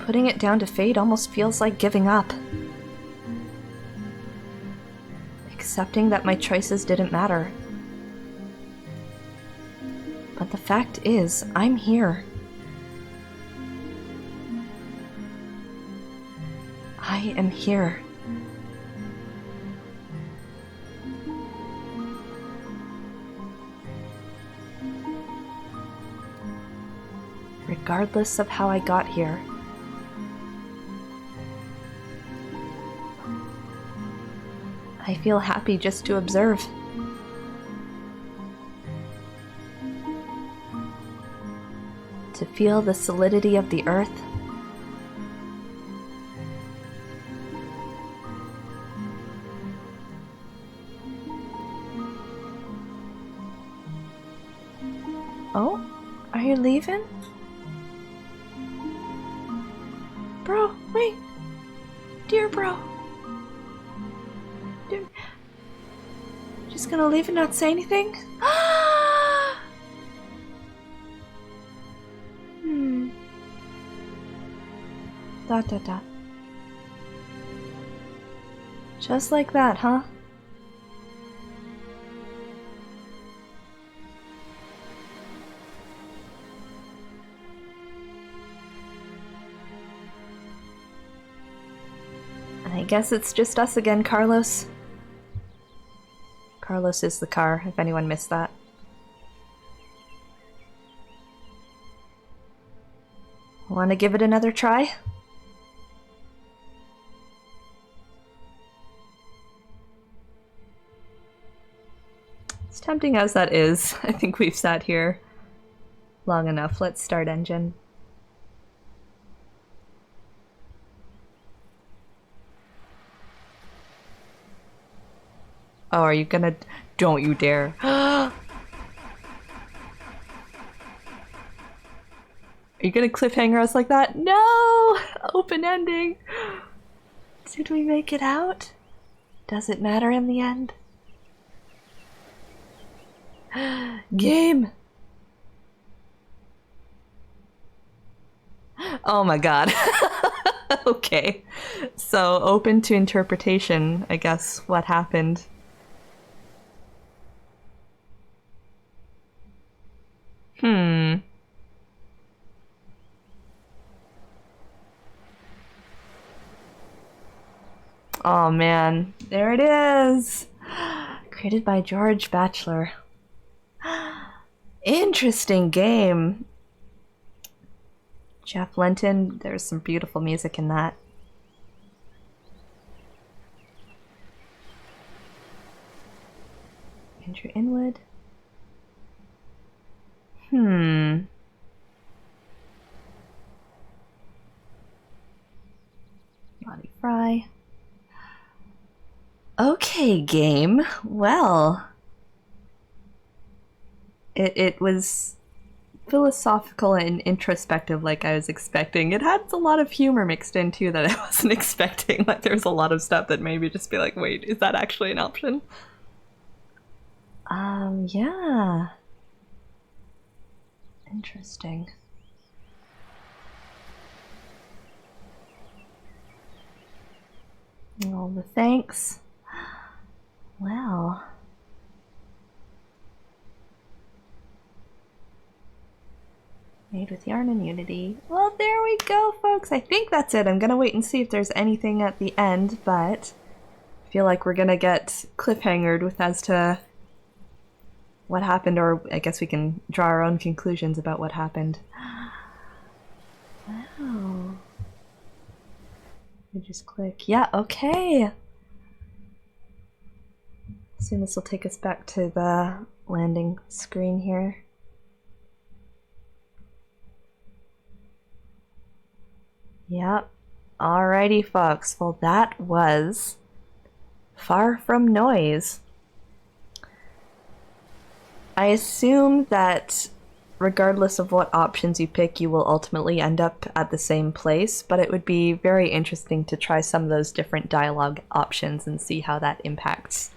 Putting it down to fate almost feels like giving up. accepting that my choices didn't matter. But the fact is, I'm here. I am here. Regardless of how I got here. I feel happy just to observe. To feel the solidity of the earth. Oh? Are you leaving? Bro, wait! Dear bro! Dear... Just gonna leave and not say anything? Dot dot dot. Just like that, huh? I guess it's just us again, Carlos. Carlos is the car, if anyone missed that. Wanna give it another try? As tempting as that is, I think we've sat here long enough. Let's start engine. Oh, are you gonna... Don't you dare. Are you gonna cliffhanger us like that? No! Open ending! Did we make it out? Does it matter in the end? Game! Oh my god. Okay. So, open to interpretation, I guess, what happened. Oh man, there it is! Created by George Batchelor. Interesting game. Jeff Linton, there's some beautiful music in that. Andrew Inwood. Roddy Fry. Okay, game. Well, it was philosophical and introspective like I was expecting. It had a lot of humor mixed in too that I wasn't expecting. Like there was a lot of stuff that made me just be like, wait, is that actually an option? Yeah. Interesting. All the thanks. Wow. Made with yarn and Unity. Well, there we go, folks. I think that's it. I'm gonna wait and see if there's anything at the end, but I feel like we're gonna get cliffhangered with as to what happened, or I guess we can draw our own conclusions about what happened. Wow. We just click. Yeah, okay. Soon this will take us back to the landing screen here. Yep. Alrighty, folks. Well, that was Far From Noise. I assume that regardless of what options you pick, you will ultimately end up at the same place, but it would be very interesting to try some of those different dialogue options and see how that impacts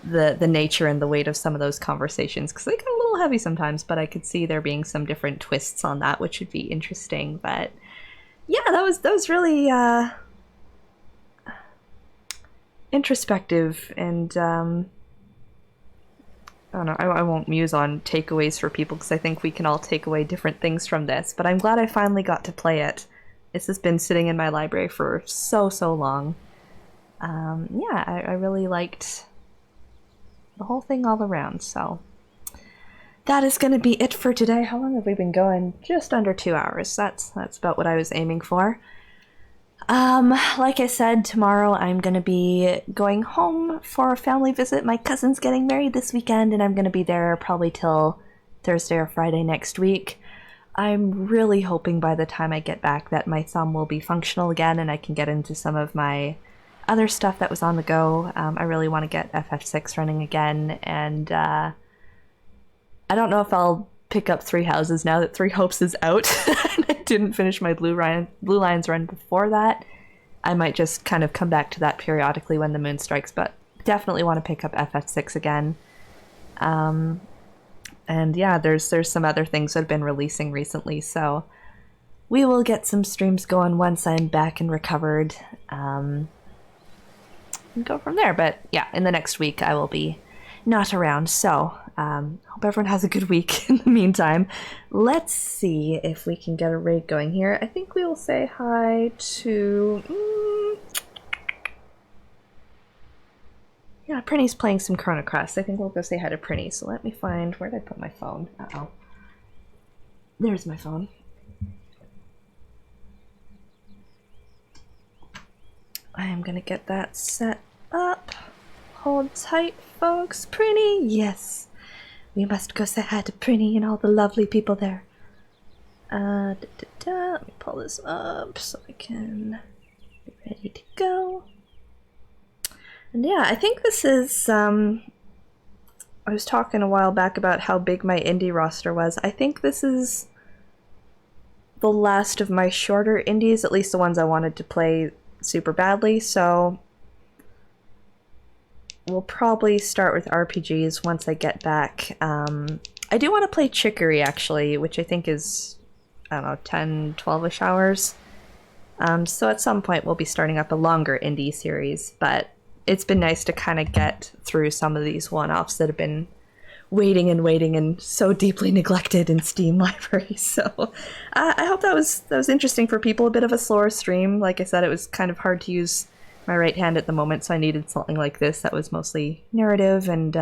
the nature and the weight of some of those conversations, because they get a little heavy sometimes, but I could see there being some different twists on that, which would be interesting. But yeah, that was really introspective and I don't know, I won't muse on takeaways for people because I think we can all take away different things from this, but I'm glad I finally got to play it. This has been sitting in my library for so long. Yeah, I really liked the whole thing all around, so that is going to be it for today. How long have we been going? Just under 2 hours. That's about what I was aiming for. Like I said, tomorrow I'm gonna be going home for a family visit. My cousin's getting married this weekend, and I'm gonna be there probably till Thursday or Friday next week. I'm really hoping by the time I get back that my thumb will be functional again and I can get into some of my other stuff that was on the go. I really want to get FF6 running again, and I don't know if I'll pick up Three Houses now that Three Hopes is out. And I didn't finish my Blue Lions run before that. I might just kind of come back to that periodically when the moon strikes, but definitely want to pick up FF6 again. And yeah, there's some other things that have been releasing recently, so we will get some streams going once I'm back and recovered. And go from there. But yeah, in the next week I will be not around, so hope everyone has a good week in the meantime. Let's see if we can get a raid going here. I think we will say hi to... Yeah, Prinny's playing some Chrono Cross. I think we'll go say hi to Prinny. So let me find... Where did I put my phone? Uh-oh. There's my phone. I am gonna get that set up. Hold tight, folks. Prinny! Yes. We must go say hi to Prinny and all the lovely people there. Let me pull this up so I can be ready to go. And yeah, I think this is, I was talking a while back about how big my indie roster was. I think this is the last of my shorter indies, at least the ones I wanted to play super badly, so we'll probably start with RPGs once I get back. I do want to play Chicory, actually, which I think is, I don't know, 10, 12-ish hours. So at some point we'll be starting up a longer indie series, but it's been nice to kind of get through some of these one-offs that have been waiting and so deeply neglected in Steam libraries. So I hope that was interesting for people. A bit of a slower stream. Like I said, it was kind of hard to use my right hand at the moment, so I needed something like this that was mostly narrative and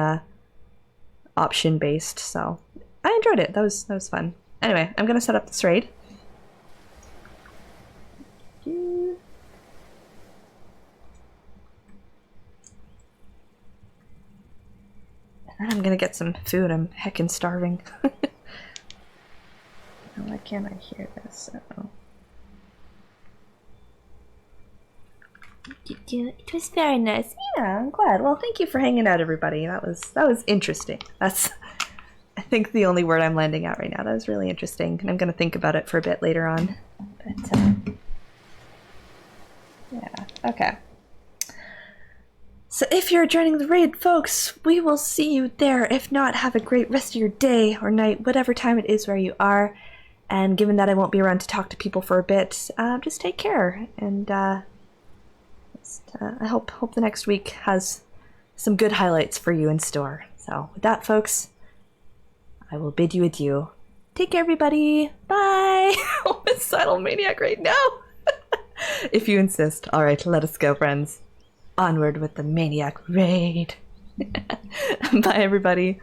option based. So I enjoyed it. That was fun. Anyway, I'm gonna set up this raid. And I'm gonna get some food. I'm heckin' starving. Why can't I hear this? Uh-oh. It was very nice. Yeah, I'm glad. Well, thank you for hanging out, everybody. That was interesting. That's, I think, the only word I'm landing at right now. That was really interesting, and I'm gonna think about it for a bit later on. But yeah, okay. So if you're joining the raid, folks, we will see you there. If not, have a great rest of your day or night, whatever time it is where you are. And given that I won't be around to talk to people for a bit, just take care. And I hope the next week has some good highlights for you in store. So with that, folks, I will bid you adieu. Take care, everybody. Bye. I'm a Sidle Maniac right now. If you insist. All right, let us go, friends. Onward with the Maniac Raid. Bye, everybody.